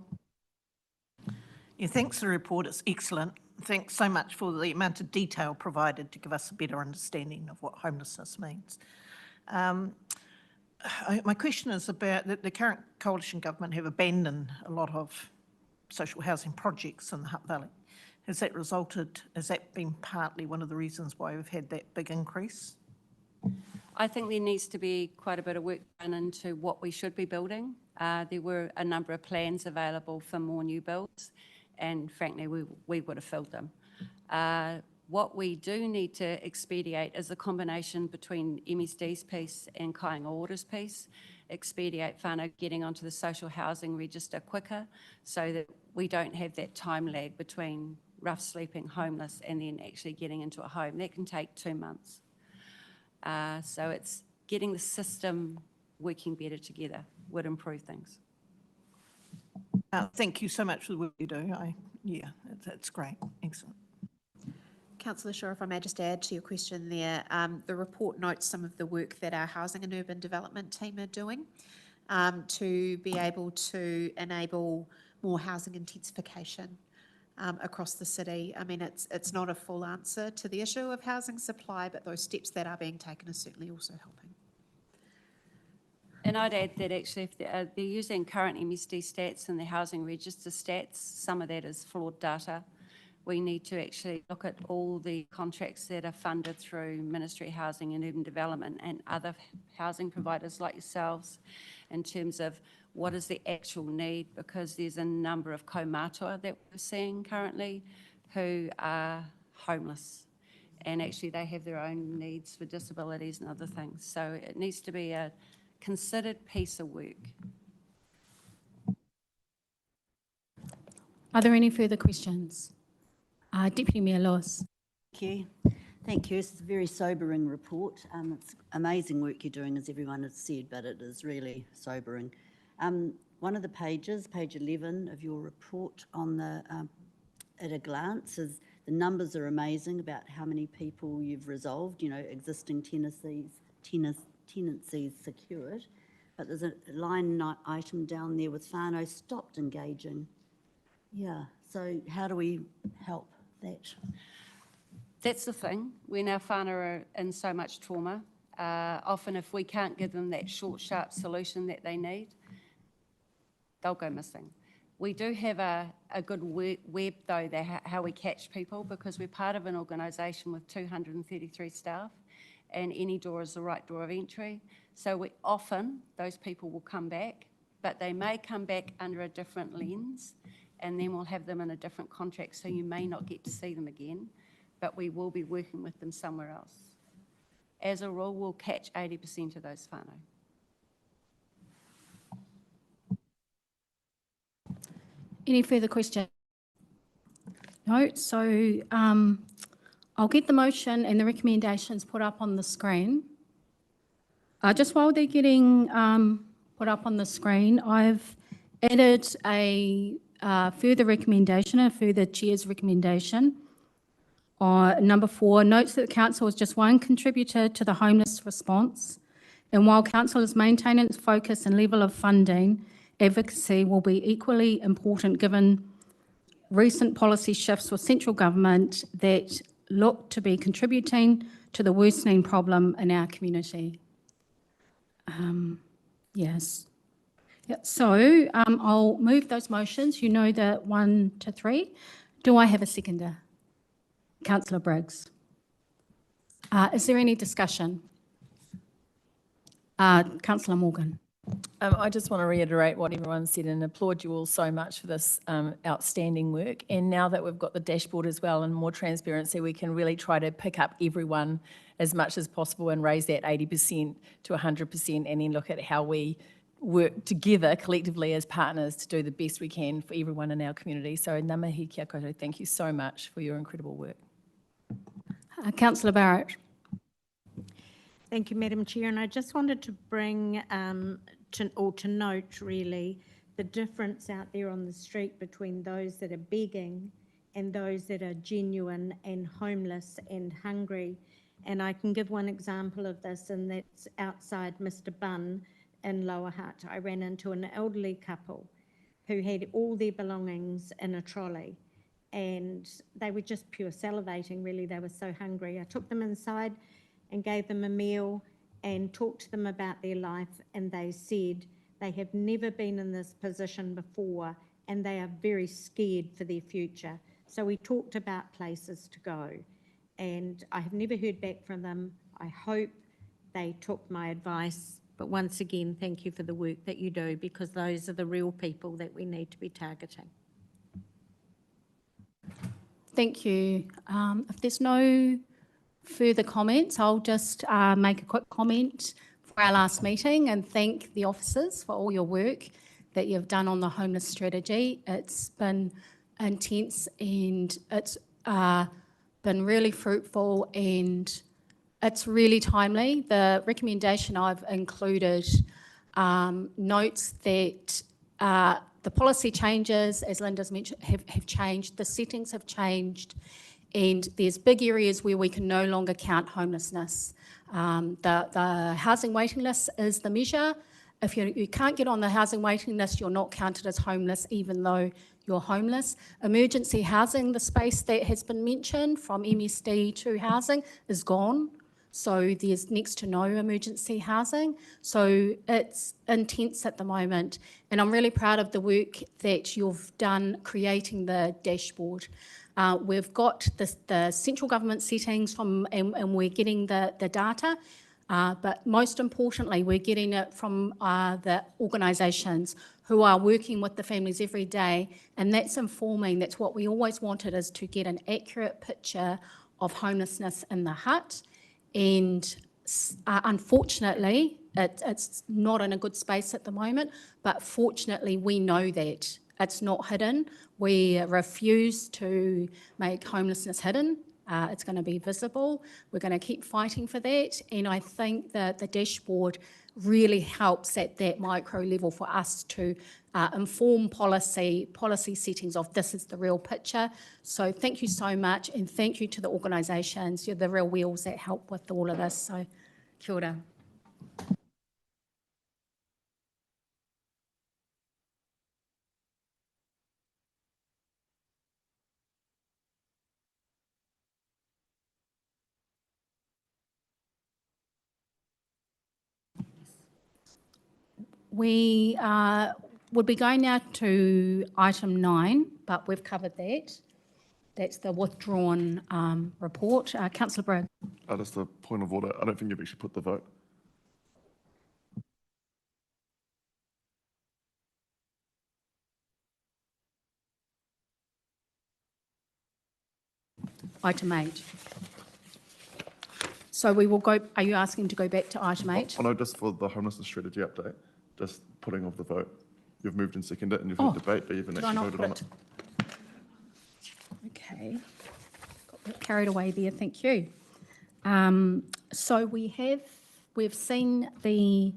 Yeah, thanks for the report. It's excellent. Thanks so much for the amount of detail provided to give us a better understanding of what homelessness means. My question is about the current coalition government have abandoned a lot of social housing projects in the Hutt Valley. Has that been partly one of the reasons why we've had that big increase? I think there needs to be quite a bit of work done into what we should be building. There were a number of plans available for more new builds, and frankly, we would have filled them. What we do need to expedite is a combination between MSD's piece and kāinga ora's piece, expedite whānau getting onto the social housing register quicker so that we don't have that time lag between rough sleeping, homeless, and then actually getting into a home. That can take 2 months. So getting the system working better together would improve things. Thank you so much for the work you do. Yeah, that's great. Excellent. Councillor Shaw, if I may just add to your question there, the report notes some of the work that our housing and urban development team are doing to be able to enable more housing intensification across the city. I mean, it's not a full answer to the issue of housing supply, but those steps that are being taken are certainly also helping. And I'd add that actually if they're using current MSD stats and the housing register stats, some of that is flawed data. We need to actually look at all the contracts that are funded through Ministry of Housing and Urban Development and other housing providers like yourselves in terms of what is the actual need, because there's a number of kaumātua that we're seeing currently who are homeless, and actually they have their own needs for disabilities and other things. So it needs to be a considered piece of work. Are there any further questions? Deputy Mayor Lewis. Thank you. Thank you. It's a very sobering report. It's amazing work you're doing, as everyone has said, but it is really sobering. One of the pages, page 11 of your report on the at a glance, is the numbers are amazing about how many people you've resolved, you know, existing tenancies secured. But there's a line item down there with whānau stopped engaging. Yeah, so how do we help that? That's the thing. When our whānau are in so much trauma, often if we can't give them that short, sharp solution that they need, they'll go missing. We do have a good web, though, how we catch people, because we're part of an organisation with 233 staff, and any door is the right door of entry. So we often, those people will come back, but they may come back under a different lens, and then we'll have them in a different contract, so you may not get to see them again, but we will be working with them somewhere else. As a rule, we'll catch 80% of those whānau. Any further questions? No, so I'll get the motion and the recommendations put up on the screen. Just while they're getting put up on the screen, I've added a further recommendation, a further chair's recommendation. Number 4, notes that the council is just one contributor to the homeless response, and while council is maintaining its focus and level of funding, advocacy will be equally important given recent policy shifts with central government that look to be contributing to the worsening problem in our community. Yes. Yeah, so I'll move those motions. You know the 1 to 3. Do I have a seconder? Councillor Briggs. Is there any discussion? Councillor Morgan. I just want to reiterate what everyone said and applaud you all so much for this outstanding work. And now that we've got the dashboard as well and more transparency, we can really try to pick up everyone as much as possible and raise that 80% to 100%, and then look at how we work together collectively as partners to do the best we can for everyone in our community. So ngā mihi kia koutou, thank you so much for your incredible work. Councillor Barrett. Thank you, Madam Chair. And I just wanted to bring to note really the difference out there on the street between those that are begging and those that are genuine and homeless and hungry. And I can give one example of this, and that's outside Mr. Bunn in Lower Hutt. I ran into an elderly couple who had all their belongings in a trolley, and they were just pure salivating, really. They were so hungry. I took them inside and gave them a meal and talked to them about their life, and they said they have never been in this position before and they are very scared for their future. So we talked about places to go, and I have never heard back from them. I hope they took my advice, but once again, thank you for the work that you do, because those are the real people that we need to be targeting. Thank you. If there's no further comments, I'll just make a quick comment for our last meeting and thank the officers for all your work that you've done on the homeless strategy. It's been intense and it's been really fruitful, and It's really timely. The recommendation I've included notes that the policy changes, as Linda's mentioned, have changed, the settings have changed, and there's big areas where we can no longer count homelessness. The housing waiting list is the measure. If you can't get on the housing waiting list, you're not counted as homeless, even though you're homeless. Emergency housing, the space that has been mentioned from MSD to housing, is gone. So there's next to no emergency housing. So it's intense at the moment. And I'm really proud of the work that you've done creating the dashboard. We've got the central government settings and we're getting the data. But most importantly, we're getting it from the organisations who are working with the families every day. And that's informing, that's what we always wanted, is to get an accurate picture of homelessness in the Hutt. And unfortunately, it's not in a good space at the moment, but fortunately we know that it's not hidden. We refuse to make homelessness hidden. It's going to be visible. We're going to keep fighting for that. And I think that the dashboard really helps at that micro level for us to inform policy settings of this is the real picture. So thank you so much, and thank you to the organisations. You're the real wheels that help with all of this. So kia ora. We would be going now to item 9, but we've covered that. That's the withdrawn report. Councillor Bragg. Just a point of order. I don't think you've actually put the vote. Item 8. So we will go, are you asking to go back to item 8? Oh, no, just for the homelessness strategy update, just putting of the vote. You've moved and seconded it and you've had debate, but you haven't actually voted on it. Okay. Got a bit carried away there, thank you. So we've seen the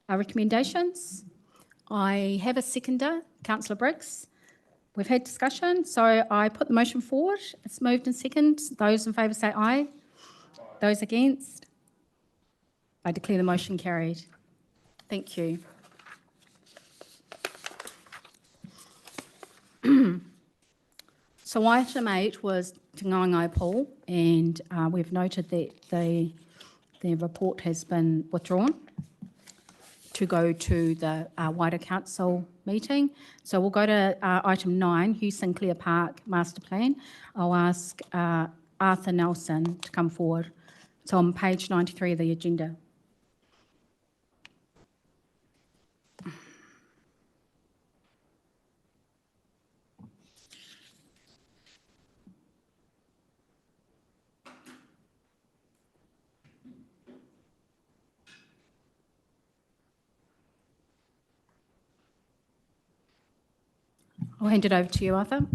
recommendations. I have a seconder, Councillor Briggs. We've had discussion, so I put the motion forward. It's moved and seconded. Those in favour say aye. Those against? I declare the motion carried. Thank you. So item 8 was Te Ngaingai Pool, and we've noted that the report has been withdrawn to go to the wider council meeting. So we'll go to item 9, Hugh Sinclair Park Masterplan. I'll ask Arthur Nelson to come forward. It's on page 93 of the agenda. I'll hand it over to you, Arthur.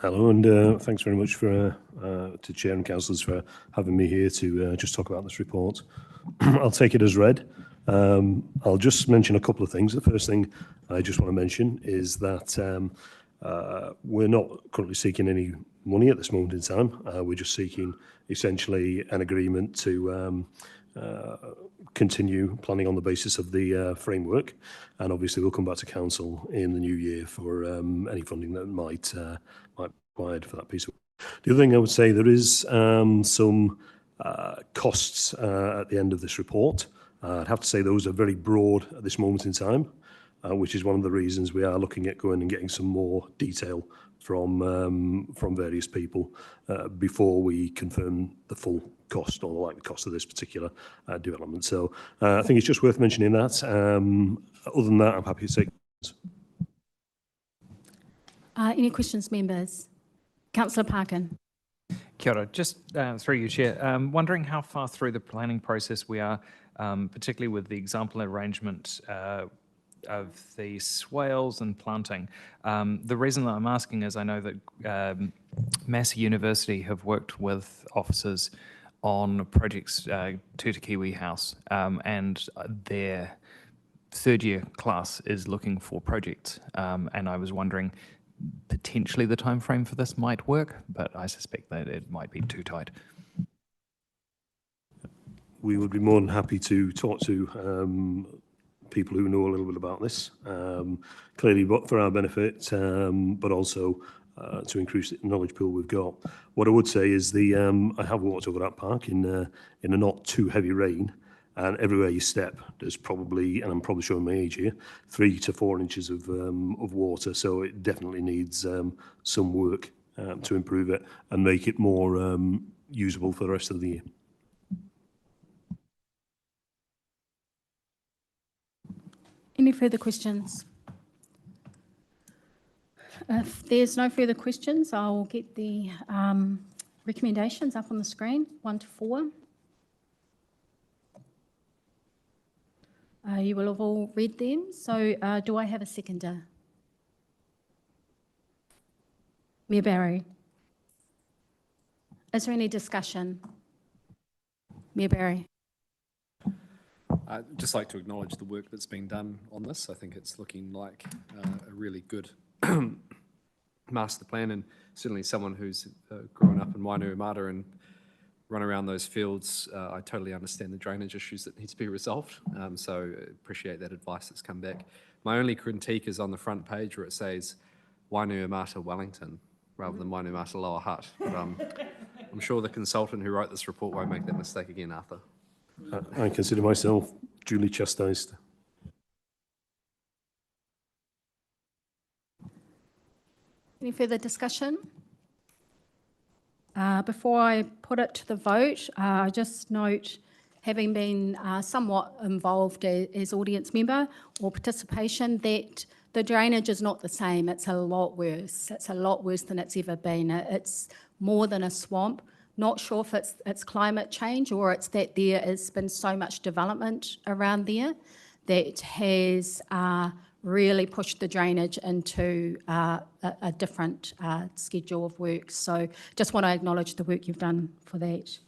Hello, and thanks very much to Chair and Councillors for having me here to just talk about this report. I'll take it as read. I'll just mention a couple of things. The first thing I just want to mention is that we're not currently seeking any money at this moment in time. We're just seeking essentially an agreement to continue planning on the basis of the framework, and obviously we'll come back to council in the new year for any funding that might be required for that piece of work. The other thing I would say, there is some costs at the end of this report. I'd have to say those are very broad at this moment in time, which is one of the reasons we are looking at going and getting some more detail from various people before we confirm the full cost or the likely cost of this particular development. So I think it's just worth mentioning that. Other than that, I'm happy to take questions. Any questions, members? Councillor Parkin. Kia ora. Just through you, Chair. Wondering how far through the planning process we are, particularly with the example arrangement of the swales and planting. The reason that I'm asking is I know that Massey University have worked with officers on projects Tuta Kiwi House, and their third year class is looking for projects, and I was wondering potentially the time frame for this might work, but I suspect that it might be too tight. We would be more than happy to talk to people who know a little bit about this, clearly for our benefit, but also to increase the knowledge pool we've got. What I would say is I have walked over that park in a not too heavy rain, and everywhere you step, there's probably, and I'm probably showing my age here, 3 to 4 inches of water. So it definitely needs some work to improve it and make it more usable for the rest of the year. Any further questions? If there's no further questions, I'll get the recommendations up on the screen, 1 to 4. You will have all read them. So do I have a seconder? Mayor Barry. Is there any discussion? Mayor Barry. I'd just like to acknowledge the work that's been done on this. I think it's looking like a really good master plan, and certainly someone who's grown up in Wainuiomata and run around those fields, I totally understand the drainage issues that need to be resolved. So appreciate that advice that's come back. My only critique is on the front page where it says Wainuiomata Wellington rather than Wainuiomata Lower Hutt. But I'm sure the consultant who wrote this report won't make that mistake again, Arthur. I consider myself duly chastised. Any further discussion? Before I put it to the vote, I just note, having been somewhat involved as audience member or participation, that the drainage is not the same. It's a lot worse. It's a lot worse than it's ever been. It's more than a swamp. Not sure if it's climate change or it's that there has been so much development around there that has really pushed the drainage into a different schedule of work. So just want to acknowledge the work you've done for that.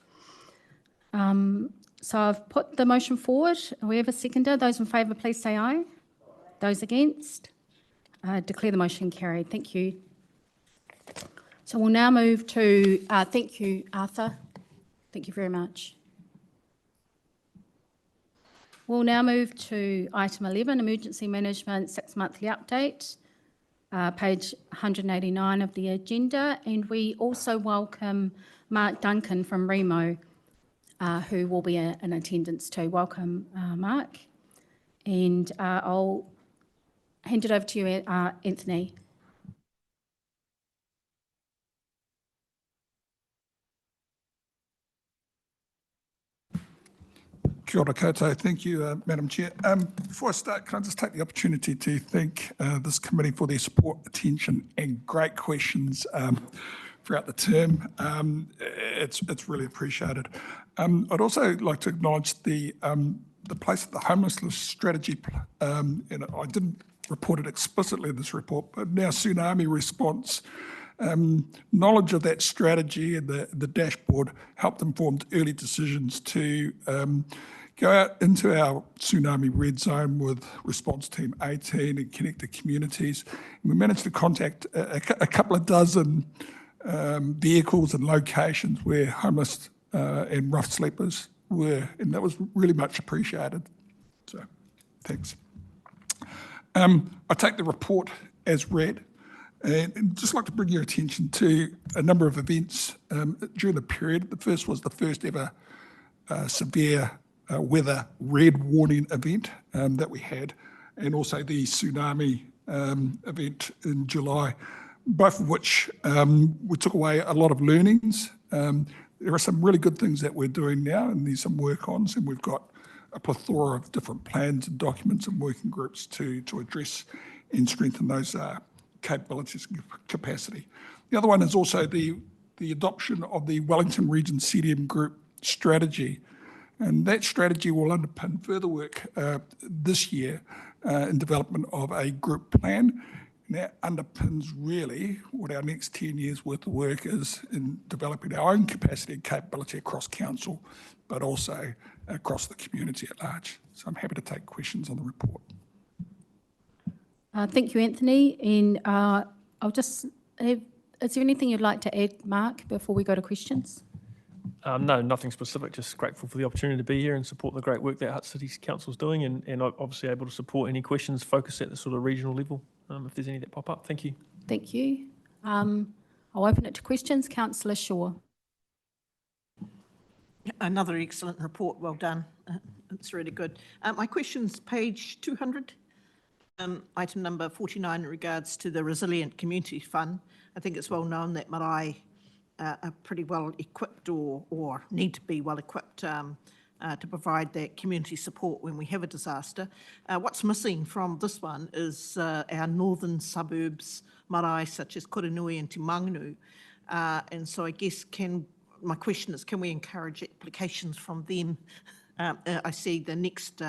So I've put the motion forward. We have a seconder. Those in favour, please say aye. Those against? Declare the motion carried. Thank you. So we'll now move to, thank you, Arthur. Thank you very much. We'll now move to item 11, Emergency Management 6-monthly update, page 189 of the agenda. And we also welcome Mark Duncan from Remo, who will be in attendance too. Welcome, Mark. And I'll hand it over to you, Anthony. Kia ora koutou. Thank you, Madam Chair. Before I start, can I just take the opportunity to thank this committee for their support, attention and great questions throughout the term. It's really appreciated. I'd also like to acknowledge the place of the homelessness strategy, and I didn't report it explicitly in this report, but now tsunami response. Knowledge of that strategy and the dashboard helped inform early decisions to go out into our tsunami red zone with response team 18 and connected communities. And we managed to contact a couple of dozen vehicles and locations where homeless and rough sleepers were, and that was really much appreciated. So, thanks. I take the report as read. And just like to bring your attention to a number of events during the period. The first was the first ever severe weather red warning event that we had, and also the tsunami event in July, both of which we took away a lot of learnings. There are some really good things that we're doing now, and there's some work-ons, and we've got a plethora of different plans and documents and working groups to address and strengthen those capabilities and capacity. The other one is also the adoption of the Wellington Region CDM Group strategy, and that strategy will underpin further work this year in development of a group plan, And that underpins really what our next 10 years worth of work is in developing our own capacity and capability across council, but also across the community at large. So I'm happy to take questions on the report. Thank you, Anthony. And I'll just have, is there anything you'd like to add, Mark, before we go to questions? No, nothing specific, just grateful for the opportunity to be here and support the great work that Hutt City Council is doing, and obviously able to support any questions focused at the sort of regional level, if there's any that pop up. Thank you. Thank you. I'll open it to questions. Councillor Shaw. Another excellent report, well done. It's really good. My question's page 200, item number 49 in regards to the Resilient Community Fund. I think it's well known that Marae are pretty well equipped or need to be well equipped to provide that community support when we have a disaster. What's missing from this one is our northern suburbs marae such as Kōrero and Te Mangunu. And so I guess my question is, can we encourage applications from them? I see the next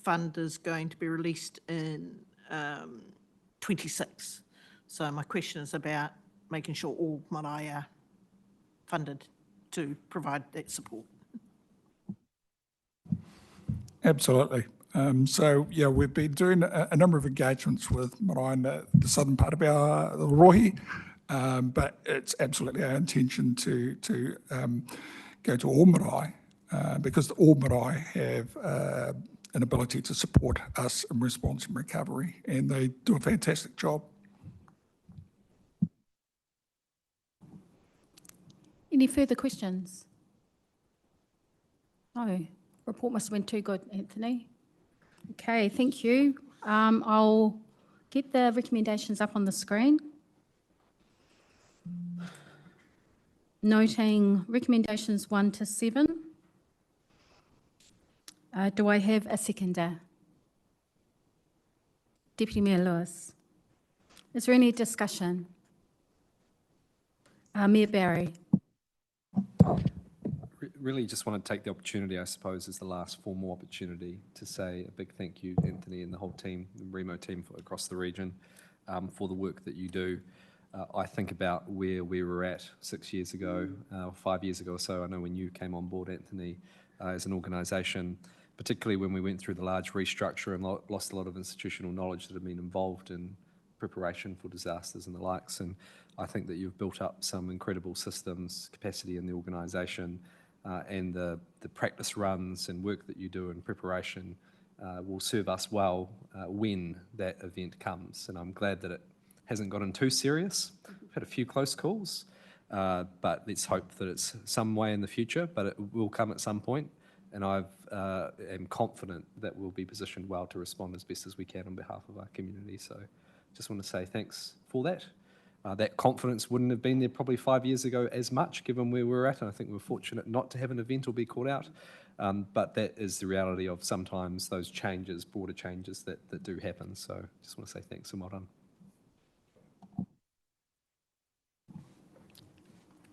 fund is going to be released in 26. So my question is about making sure all marae are funded to provide that support. Absolutely. So, yeah, we've been doing a number of engagements with marae in the southern part of our rohi, but it's absolutely our intention to go to all marae because all marae have an ability to support us in response and recovery, and they do a fantastic job. Any further questions? No. Report must have been too good, Anthony. Okay, thank you. I'll get the recommendations up on the screen. Noting recommendations 1 to 7. Do I have a seconder? Deputy Mayor Lewis. Is there any discussion? Mayor Barry. Really just want to take the opportunity, I suppose, as the last formal opportunity to say a big thank you, Anthony, and the whole team, the Remo team across the region, for the work that you do. I think about where we were at 6 years ago, 5 years ago or so. I know when you came on board, Anthony, as an organisation, particularly when we went through the large restructure and lost a lot of institutional knowledge that had been involved in preparation for disasters and the likes. And I think that you've built up some incredible systems, capacity in the organisation, and the practice runs and work that you do in preparation will serve us well when that event comes. And I'm glad that it hasn't gotten too serious. We've had a few close calls, but let's hope that it's some way in the future, but it will come at some point. And I am confident that we'll be positioned well to respond as best as we can on behalf of our community. So just want to say thanks for that. That confidence wouldn't have been there probably 5 years ago as much, given where we're at, and I think we're fortunate not to have an event or be caught out. But that is the reality of sometimes those changes, broader changes that do happen. So just want to say thanks and well done.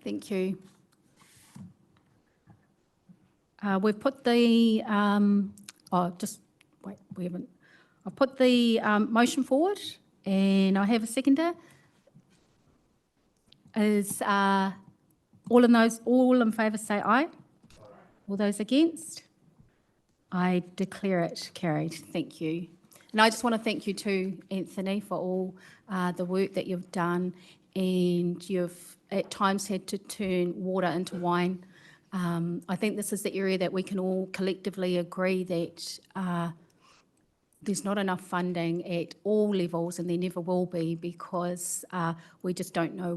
Thank you. We've put the, we haven't. I've put the motion forward and I have a seconder. Is all in favour say aye? All those against? I declare it carried. Thank you. And I just want to thank you too, Anthony, for all the work that you've done, and you've at times had to turn water into wine. I think this is the area that we can all collectively agree that there's not enough funding at all levels, and there never will be, because we just don't know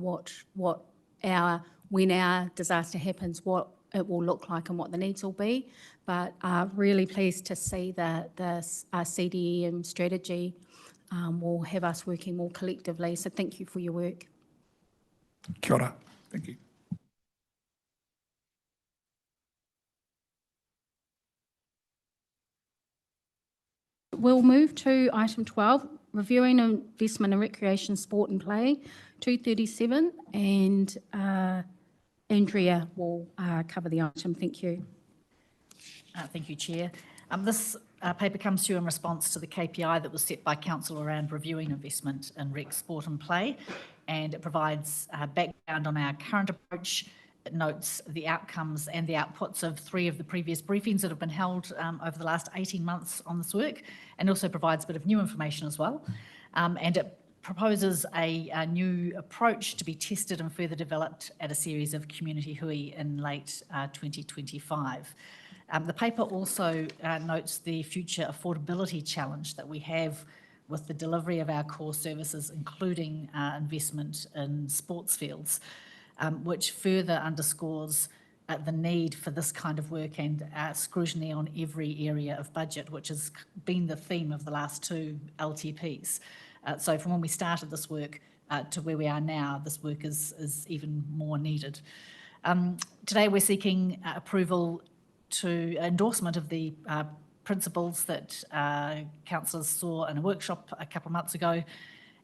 when our disaster happens, what it will look like and what the needs will be. But really pleased to see that the CDM strategy will have us working more collectively. So thank you for your work. Kia ora. Thank you. We'll move to item 12, reviewing investment in recreation, sport and play, 237, and Andrea will cover the item. Thank you. Thank you, Chair. This paper comes to you in response to the KPI that was set by Council around reviewing investment in rec, sport and play, and it provides background on our current approach. It notes the outcomes and the outputs of 3 of the previous briefings that have been held over the last 18 months on this work, and also provides a bit of new information as well. And it proposes a new approach to be tested and further developed at a series of community hui in late 2025. The paper also notes the future affordability challenge that we have with the delivery of our core services, including investment in sports fields, which further underscores the need for this kind of work and scrutiny on every area of budget, which has been the theme of the last 2 LTPs. So from when we started this work to where we are now, this work is even more needed. Today we're seeking approval to endorsement of the principles that councillors saw in a workshop a couple of months ago,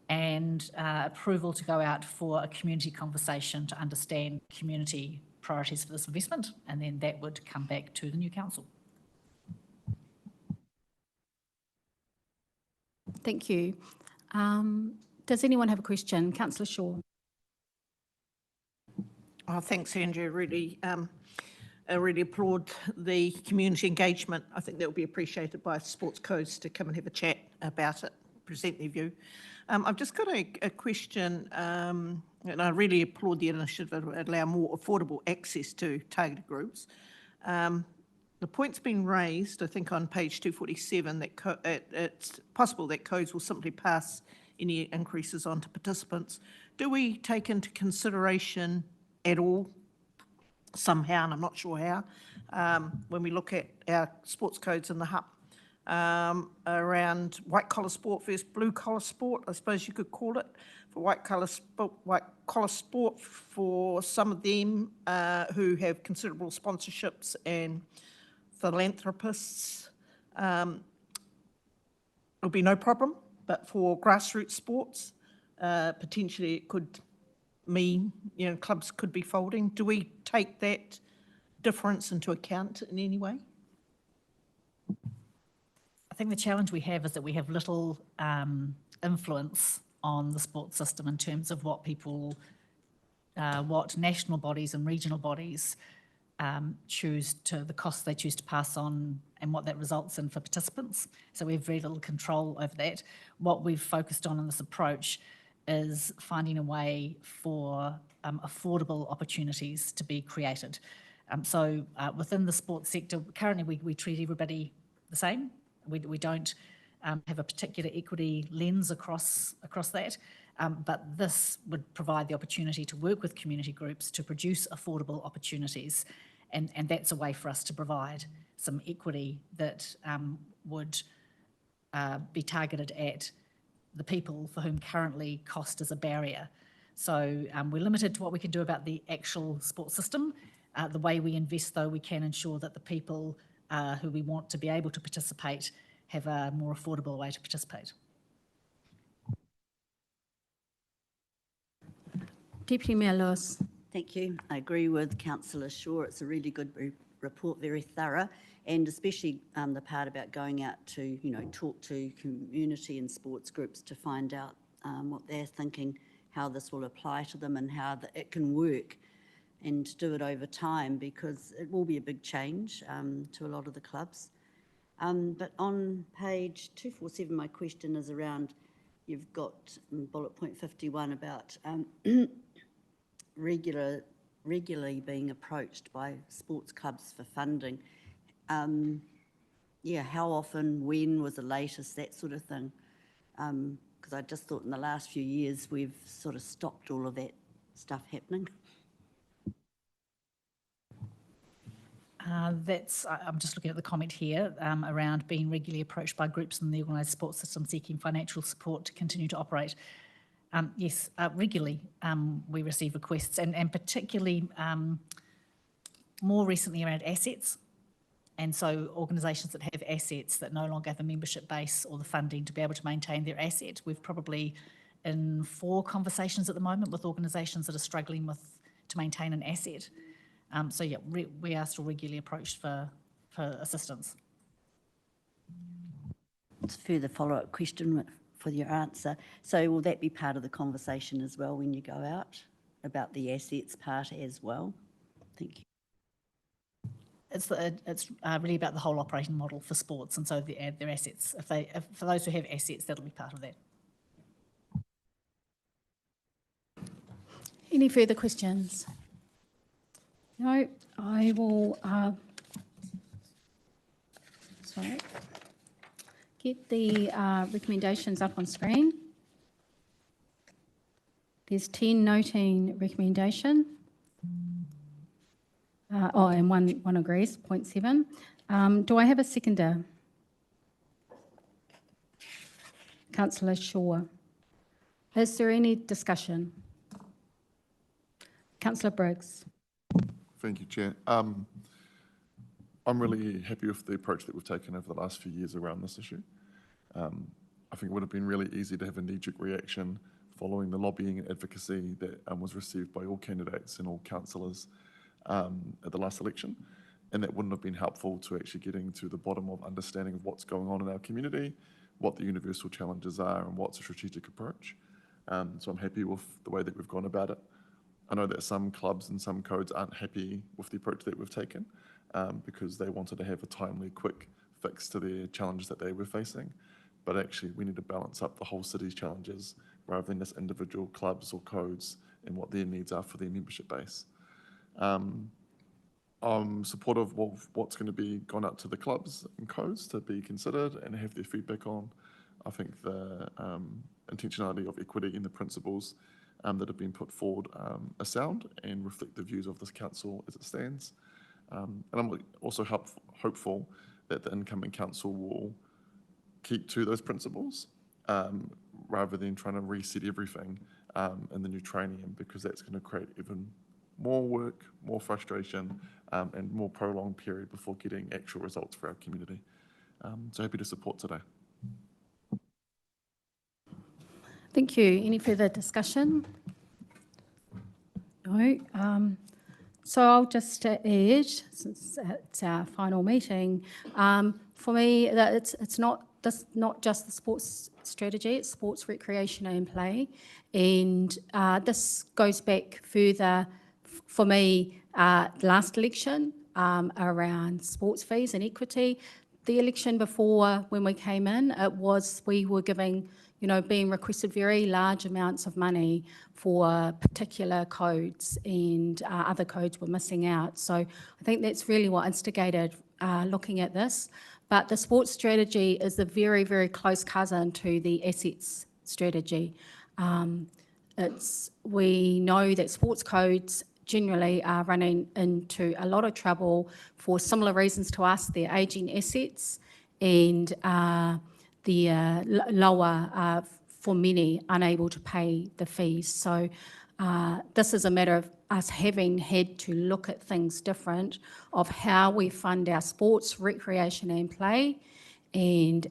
and approval to go out for a community conversation to understand community priorities for this investment, and then that would come back to the new council. Thank you. Does anyone have a question? Councillor Shaw. Oh, thanks, Andrew. I really applaud the community engagement. I think that will be appreciated by sports codes to come and have a chat about it, present their view. I've just got a question, and I really applaud the initiative that will allow more affordable access to targeted groups. The point's been raised, I think, on page 247, that it's possible that codes will simply pass any increases on to participants. Do we take into consideration at all, somehow, and I'm not sure how, when we look at our sports codes in the Hutt, around white-collar sport versus blue-collar sport, I suppose you could call it, for white-collar sport for some of them who have considerable sponsorships and philanthropists, it'll be no problem, but for grassroots sports, potentially it could mean, clubs could be folding. Do we take that difference into account in any way? I think the challenge we have is that we have little influence on the sports system in terms of what people, what national bodies and regional bodies the costs they choose to pass on and what that results in for participants. So we have very little control over that. What we've focused on in this approach is finding a way for affordable opportunities to be created. So within the sports sector, currently we treat everybody the same. We don't have a particular equity lens across that, but this would provide the opportunity to work with community groups to produce affordable opportunities, and that's a way for us to provide some equity that would be targeted at the people for whom currently cost is a barrier. So we're limited to what we can do about the actual sports system. The way we invest, though, we can ensure that the people who we want to be able to participate have a more affordable way to participate. Deputy Mayor Lewis. Thank you. I agree with Councillor Shaw. It's a really good report, very thorough, and especially the part about going out to, talk to community and sports groups to find out what they're thinking, how this will apply to them and how it can work, and do it over time, because it will be a big change to a lot of the clubs. But on page 247, my question is around, you've got bullet point 51 about regularly being approached by sports clubs for funding. How often, when was the latest, that sort of thing? Because I just thought in the last few years we've sort of stopped all of that stuff happening. I'm just looking at the comment here around being regularly approached by groups in the organised sports system seeking financial support to continue to operate. Yes, regularly we receive requests, and particularly more recently around assets. And so organisations that have assets that no longer have a membership base or the funding to be able to maintain their asset. We've probably in 4 conversations at the moment with organisations that are struggling to maintain an asset. So yeah, we are still regularly approached for assistance. It's a further follow-up question for your answer. So will that be part of the conversation as well when you go out about the assets part as well? Thank you. It's really about the whole operating model for sports, and so their assets. For those who have assets, that'll be part of that. Any further questions? No, I will get the recommendations up on screen. There's 10 noting recommendation. And one agrees, 0.7. Do I have a seconder? Councillor Shaw. Is there any discussion? Councillor Briggs. Thank you, Chair. I'm really happy with the approach that we've taken over the last few years around this issue. I think it would have been really easy to have a knee-jerk reaction following the lobbying and advocacy that was received by all candidates and all councillors at the last election, and that wouldn't have been helpful to actually getting to the bottom of understanding of what's going on in our community, what the universal challenges are, and what's a strategic approach. So I'm happy with the way that we've gone about it. I know that some clubs and some codes aren't happy with the approach that we've taken because they wanted to have a timely, quick fix to their challenges that they were facing. But actually, we need to balance up the whole city's challenges rather than just individual clubs or codes and what their needs are for their membership base. I'm supportive of what's going to be gone out to the clubs and codes to be considered and have their feedback on. I think the intentionality of equity in the principles that have been put forward are sound and reflect the views of this council as it stands. And I'm also hopeful that the incoming council will keep to those principles rather than trying to reset everything in the new training, because that's going to create even more work, more frustration, and more prolonged period before getting actual results for our community. So happy to support today. Thank you. Any further discussion? No. So I'll just add, since it's our final meeting, for me, that it's not just the sports strategy, it's sports, recreation and play. And this goes back further for me, last election around sports fees and equity. The election before, when we came in, we were giving, being requested very large amounts of money for particular codes, and other codes were missing out. So I think that's really what instigated looking at this. But the sports strategy is a very, very close cousin to the assets strategy. We know that sports codes generally are running into a lot of trouble for similar reasons to us. They're ageing assets and the lower, for many, unable to pay the fees. So this is a matter of us having had to look at things different, of how we fund our sports, recreation and play, and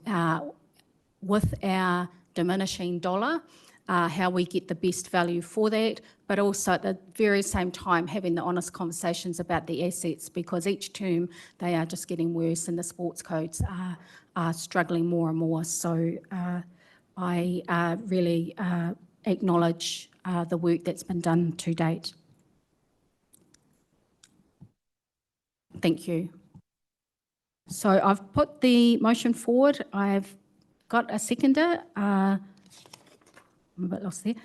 with our diminishing dollar, how we get the best value for that, but also at the very same time having the honest conversations about the assets, because each term they are just getting worse and the sports codes are struggling more and more. So I really acknowledge the work that's been done to date. Thank you. So I've put the motion forward. I've got a seconder. I'm a bit lost there.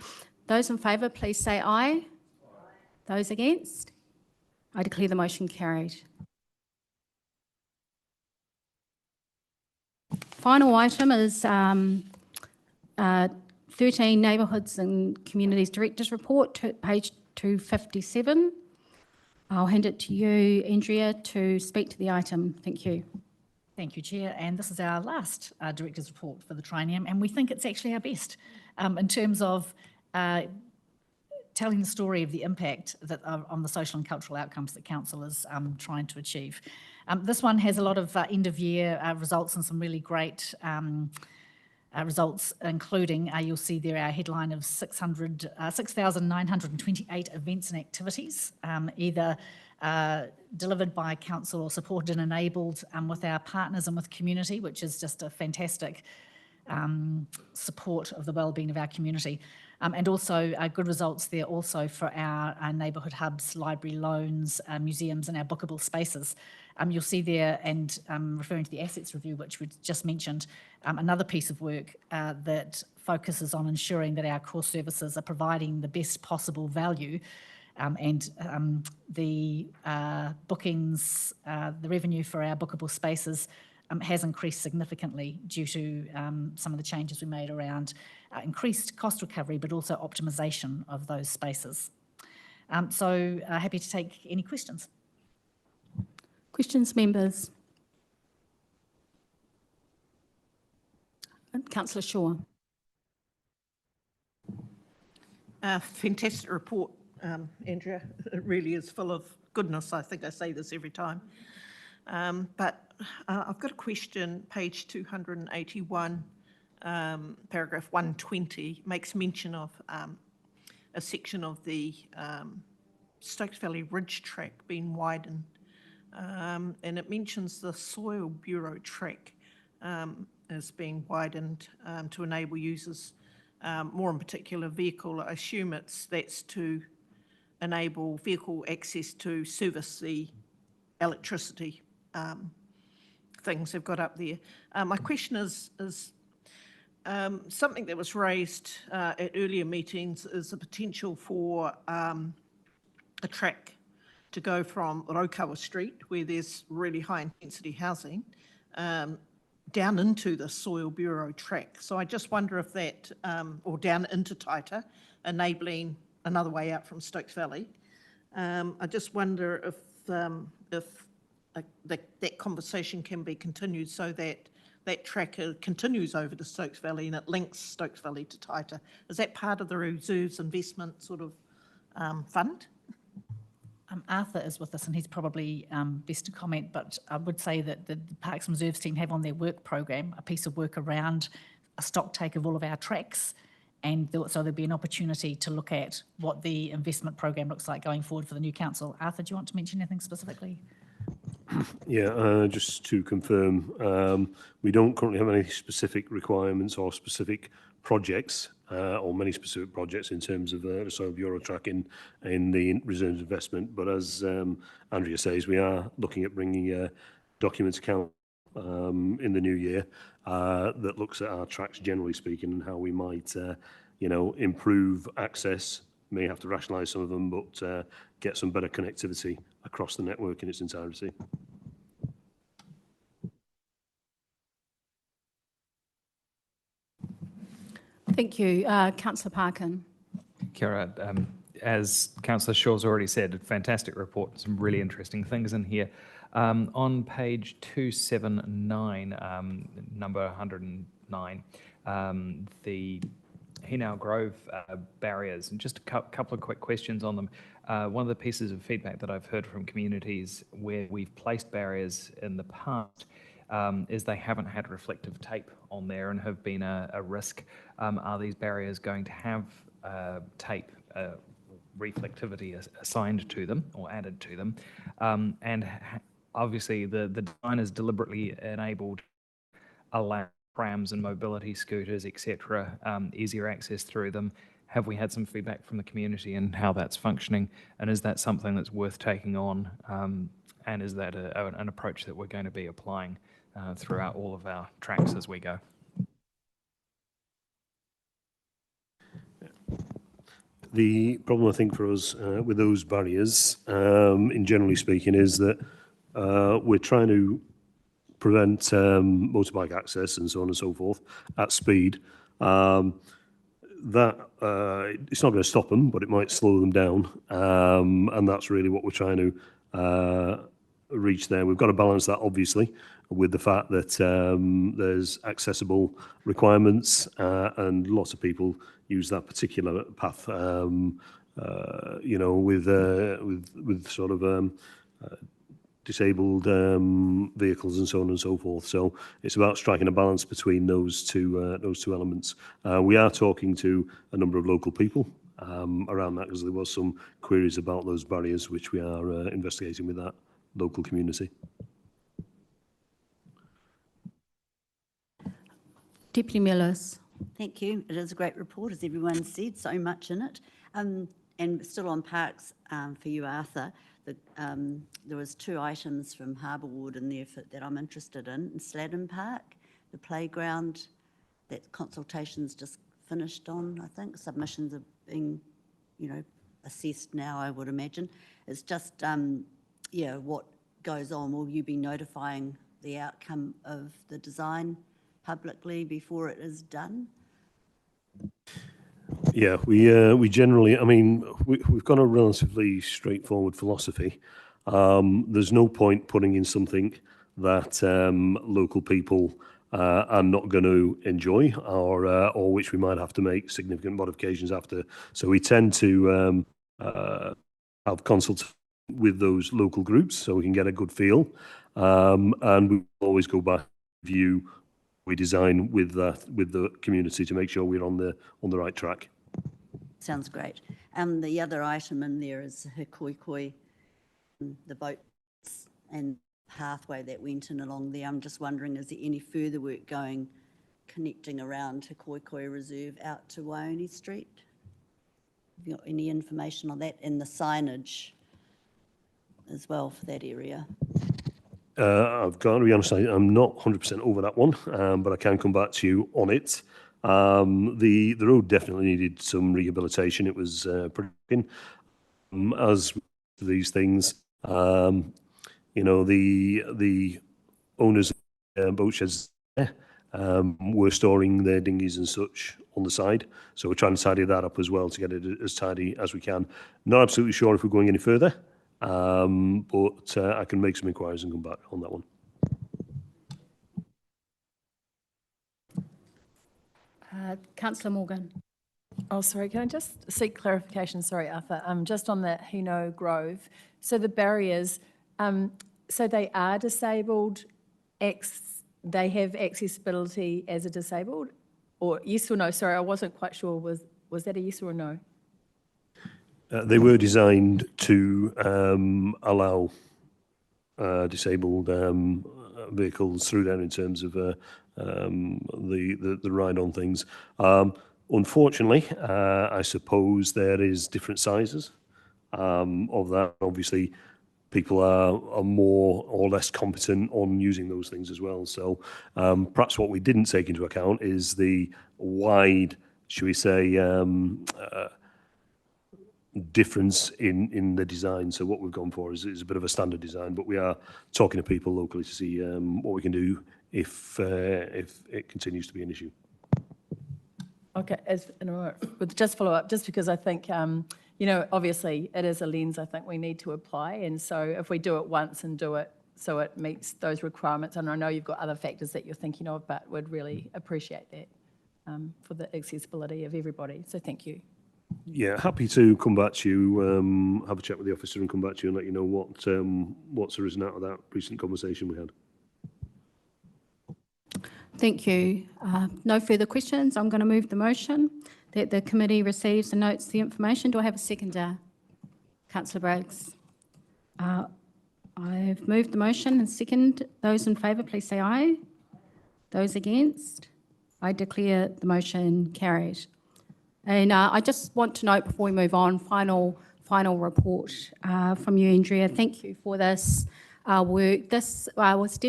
Those in favour, please say aye. Those against? I declare the motion carried. Final item is 13 Neighbourhoods and Communities Directors Report, page 257. I'll hand it to you, Andrea, to speak to the item. Thank you. Thank you, Chair. And this is our last Director's Report for the triennium, and we think it's actually our best in terms of telling the story of the impact that on the social and cultural outcomes that Council is trying to achieve. This one has a lot of end-of-year results and some really great results, including, you'll see there our headline of 6,928 events and activities, either delivered by council or supported and enabled with our partners and with community, which is just a fantastic support of the wellbeing of our community. And also good results there also for our neighbourhood hubs, library loans, museums and our bookable spaces. You'll see there, and referring to the assets review, which we just mentioned, another piece of work that focuses on ensuring that our core services are providing the best possible value, and the bookings, the revenue for our bookable spaces has increased significantly due to some of the changes we made around increased cost recovery, but also optimisation of those spaces. So happy to take any questions. Questions, members? Councillor Shaw. Fantastic report, Andrea. It really is full of goodness. I think I say this every time. But I've got a question, page 281, paragraph 120, makes mention of a section of the Stokes Valley Ridge track being widened. And it mentions the Soil Bureau track as being widened to enable users, more in particular vehicle. I assume that's to enable vehicle access to service the electricity things they've got up there. My question is something that was raised at earlier meetings is the potential for a track to go from Raukawa Street, where there's really high intensity housing, down into the Soil Bureau track. So I just wonder if that, or down into Taita, enabling another way out from Stokes Valley. I just wonder if that conversation can be continued so that that track continues over to Stokes Valley and it links Stokes Valley to Taita. Is that part of the reserves investment sort of fund? Arthur is with us and he's probably best to comment, but I would say that the Parks and Reserves team have on their work program a piece of work around a stock take of all of our tracks, and so there'll be an opportunity to look at what the investment program looks like going forward for the new council. Arthur, do you want to mention anything specifically? Yeah, just to confirm, we don't currently have any specific requirements or specific projects, or many specific projects in terms of the Soil Bureau track in the reserves investment. But as Andrea says, we are looking at bringing documents account in the new year that looks at our tracks generally speaking and how we might, improve access. May have to rationalise some of them, but get some better connectivity across the network in its entirety. Thank you. Councillor Parkin. Kia ora. As Councillor Shaw's already said, a fantastic report, some really interesting things in here. On page 279, number 109, the Henau Grove barriers, and just a couple of quick questions on them. One of the pieces of feedback that I've heard from communities where we've placed barriers in the past is they haven't had reflective tape on there and have been a risk. Are these barriers going to have tape reflectivity assigned to them or added to them? And obviously the design is deliberately enabled allow prams and mobility scooters, etc., easier access through them. Have we had some feedback from the community and how that's functioning? And is that something that's worth taking on? And is that an approach that we're going to be applying throughout all of our tracks as we go? The problem, I think, for us with those barriers, in generally speaking, is that we're trying to prevent motorbike access and so on and so forth at speed. That it's not going to stop them, but it might slow them down, and that's really what we're trying to reach there. We've got to balance that, obviously, with the fact that there's accessible requirements, and lots of people use that particular path, with sort of disabled vehicles and so on and so forth. So it's about striking a balance between those two elements. We are talking to a number of local people around that, because there was some queries about those barriers, which we are investigating with that local community. Deputy Millers. Thank you. It is a great report, as everyone said, so much in it. And still on parks, for you, Arthur, there was 2 items from Harbour Ward in there that I'm interested in Sladdon Park, the playground, that consultation's just finished on, I think. Submissions are being, assessed now, I would imagine. It's just, what goes on. Will you be notifying the outcome of the design publicly before it is done? Yeah, we generally, we've got a relatively straightforward philosophy. There's no point putting in something that local people are not going to enjoy, or which we might have to make significant modifications after. So we tend to have consultation with those local groups so we can get a good feel, and we always go back and review we design with the community to make sure we're on the right track. Sounds great. The other item in there is Hikoikoi, the boats and pathway that went in along there. I'm just wondering, is there any further work going, connecting around Hikoikoi Reserve out to Waioni Street? Have you got any information on that, and the signage as well for that area? I've got to be honest, I'm not 100% over that one, but I can come back to you on it. The road definitely needed some rehabilitation. It was pretty thin. As with these things, the owners of boat sheds were storing their dinghies and such on the side. So we're trying to tidy that up as well to get it as tidy as we can. Not absolutely sure if we're going any further, but I can make some inquiries and come back on that one. Councillor Morgan. Oh, sorry, can I just seek clarification? Sorry, Arthur. Just on that Hino Grove. So the barriers, so they are disabled, they have accessibility as a disabled, or yes or no? Sorry, I wasn't quite sure. Was that a yes or a no? They were designed to allow disabled vehicles through there in terms of the ride on things. Unfortunately, I suppose there is different sizes of that. Obviously, people are more or less competent on using those things as well. So perhaps what we didn't take into account is the wide, should we say, difference in the design. So what we've gone for is a bit of a standard design, but we are talking to people locally to see what we can do if it continues to be an issue. Okay, but just follow up, just because I think, obviously it is a lens I think we need to apply. And so if we do it once and do it so it meets those requirements, and I know you've got other factors that you're thinking of, but would really appreciate that for the accessibility of everybody. So thank you. Yeah, happy to come back to you, have a chat with the officer and come back to you and let you know what's arisen out of that recent conversation we had. Thank you. No further questions. I'm going to move the motion that the committee receives and notes the information. Do I have a seconder? Councillor Briggs. I've moved the motion and second. Those in favour, please say aye. Those against? I declare the motion carried. And I just want to note before we move on, final report from you, Andrea. Thank you for this work. This was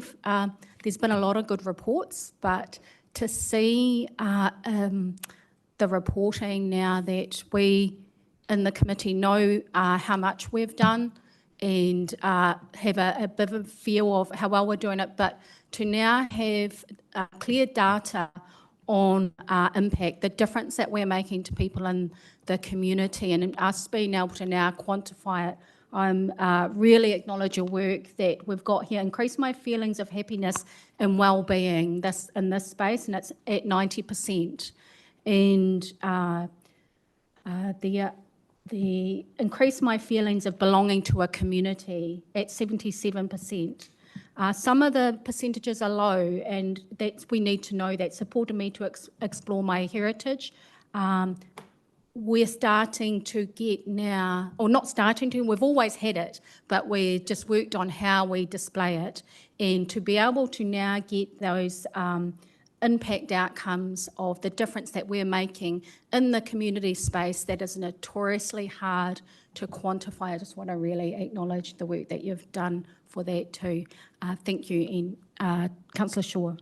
there's been a lot of good reports, but to see the reporting now that we in the committee know how much we've done and have a bit of a feel of how well we're doing it, but to now have clear data on impact, the difference that we're making to people in the community, and us being able to now quantify it. I'm really acknowledge your work that we've got here. Increase my feelings of happiness and well-being in this space, and it's at 90%. And the increase my feelings of belonging to a community at 77%. Some of the percentages are low, and we need to know that supported me to explore my heritage. we're starting to get now, or not starting to, we've always had it, but we just worked on how we display it, and to be able to now get those impact outcomes of the difference that we're making in the community space that is notoriously hard to quantify. I just want to really acknowledge the work that you've done for that too. Thank you, and Councillor Shaw.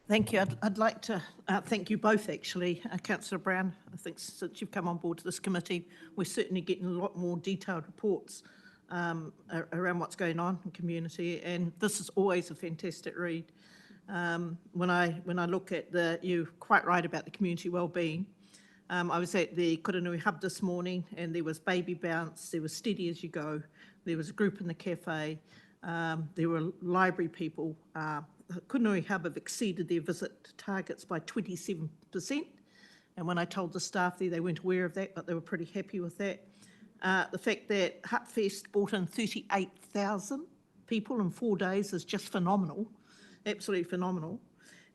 Thank you. I'd like to thank you both, actually. Councillor Brown, I think since you've come on board to this committee, we're certainly getting a lot more detailed reports around what's going on in community, and this is always a fantastic read. When I look at you're quite right about the community wellbeing. I was at the Kōrero Hub this morning, and there was baby bounce, there was steady as you go, there was a group in the cafe, there were library people. Kōrero Hub have exceeded their visit targets by 27%. And when I told the staff there, they weren't aware of that, but they were pretty happy with that. The fact that Hutt Fest brought in 38,000 people in 4 days is just phenomenal, absolutely phenomenal.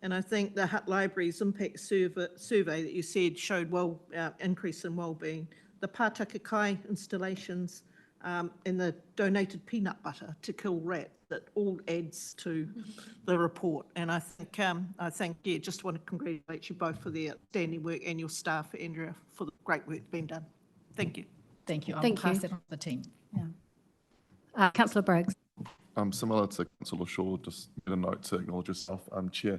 And I think the Hutt Library's impact survey that you said showed increase in wellbeing. The Pātaka Kai installations and the donated peanut butter to kill rat, that all adds to the report. And I think, yeah, just want to congratulate you both for the outstanding work, and your staff, Andrea, for the great work being done. Thank you. Thank you. I'll Thank pass you. that on to the team. Councillor Briggs. Similar to Councillor Shaw, just made a note to acknowledge yourself, Chair.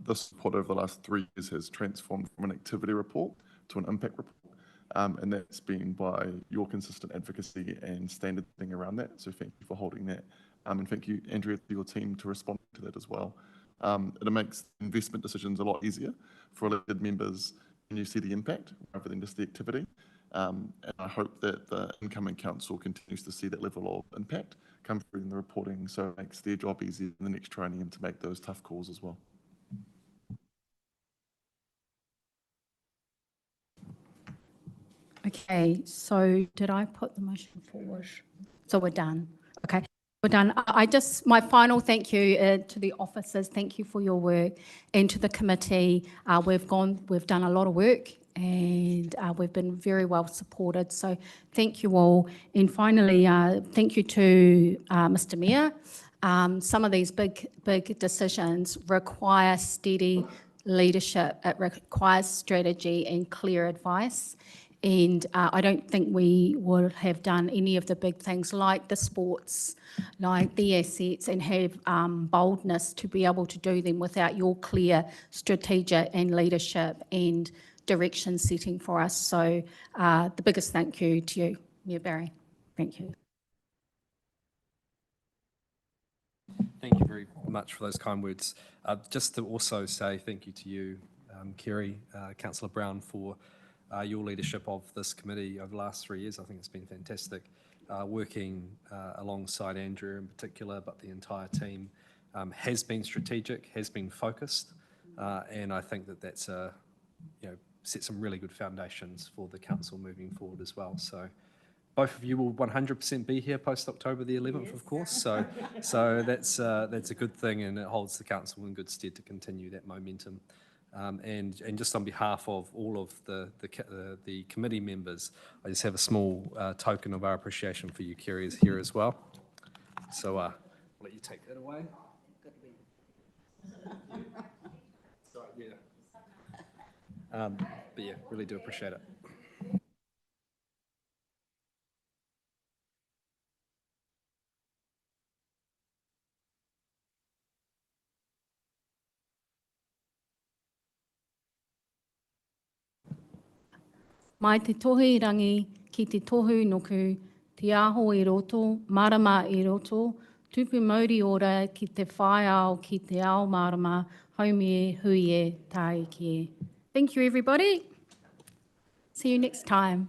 This report over the last 3 years has transformed from an activity report to an impact report. And that's been by your consistent advocacy and standard thing around that. So thank you for holding that. And thank you, Andrea, to your team to respond to that as well. It makes investment decisions a lot easier for elected members when you see the impact rather than just the activity. And I hope that the incoming council continues to see that level of impact come through in the reporting, so it makes their job easier in the next triennium to make those tough calls as well. Okay, so did I put the motion forward? So we're done. Okay, we're done. My final thank you to the officers. Thank you for your work, and to the committee. We've done a lot of work, and we've been very well supported. So thank you all. And finally, thank you to Mr. Mayor. Some of these big decisions require steady leadership. It requires strategy and clear advice. And I don't think we would have done any of the big things like the sports, like the assets, and have boldness to be able to do them without your clear strategic and leadership and direction setting for us. So the biggest thank you to you, Mayor Barry. Thank you. Thank you very much for those kind words. Just to also say thank you to you, Kerry, Councillor Brown, for your leadership of this committee over the last 3 years. I think it's been fantastic. Working alongside Andrew in particular, but the entire team has been strategic, has been focused, and I think that that's set some really good foundations for the council moving forward as well. So both of you will 100% be here post October the 11th, yes. Of course. So that's a good thing, and it holds the council in good stead to continue that momentum. And just on behalf of all of the committee members, I just have a small token of our appreciation for you, Kerry, is here as well. So I'll let you take that away. Sorry, yeah. But yeah, really do appreciate it. Mai te tohu rangi ki te tohu noku, te aho i roto, marama i roto, tupu Mouri ora ki te whai ao ki te ao marama, haumie hui e tae ki e. Thank you, everybody. See you next time.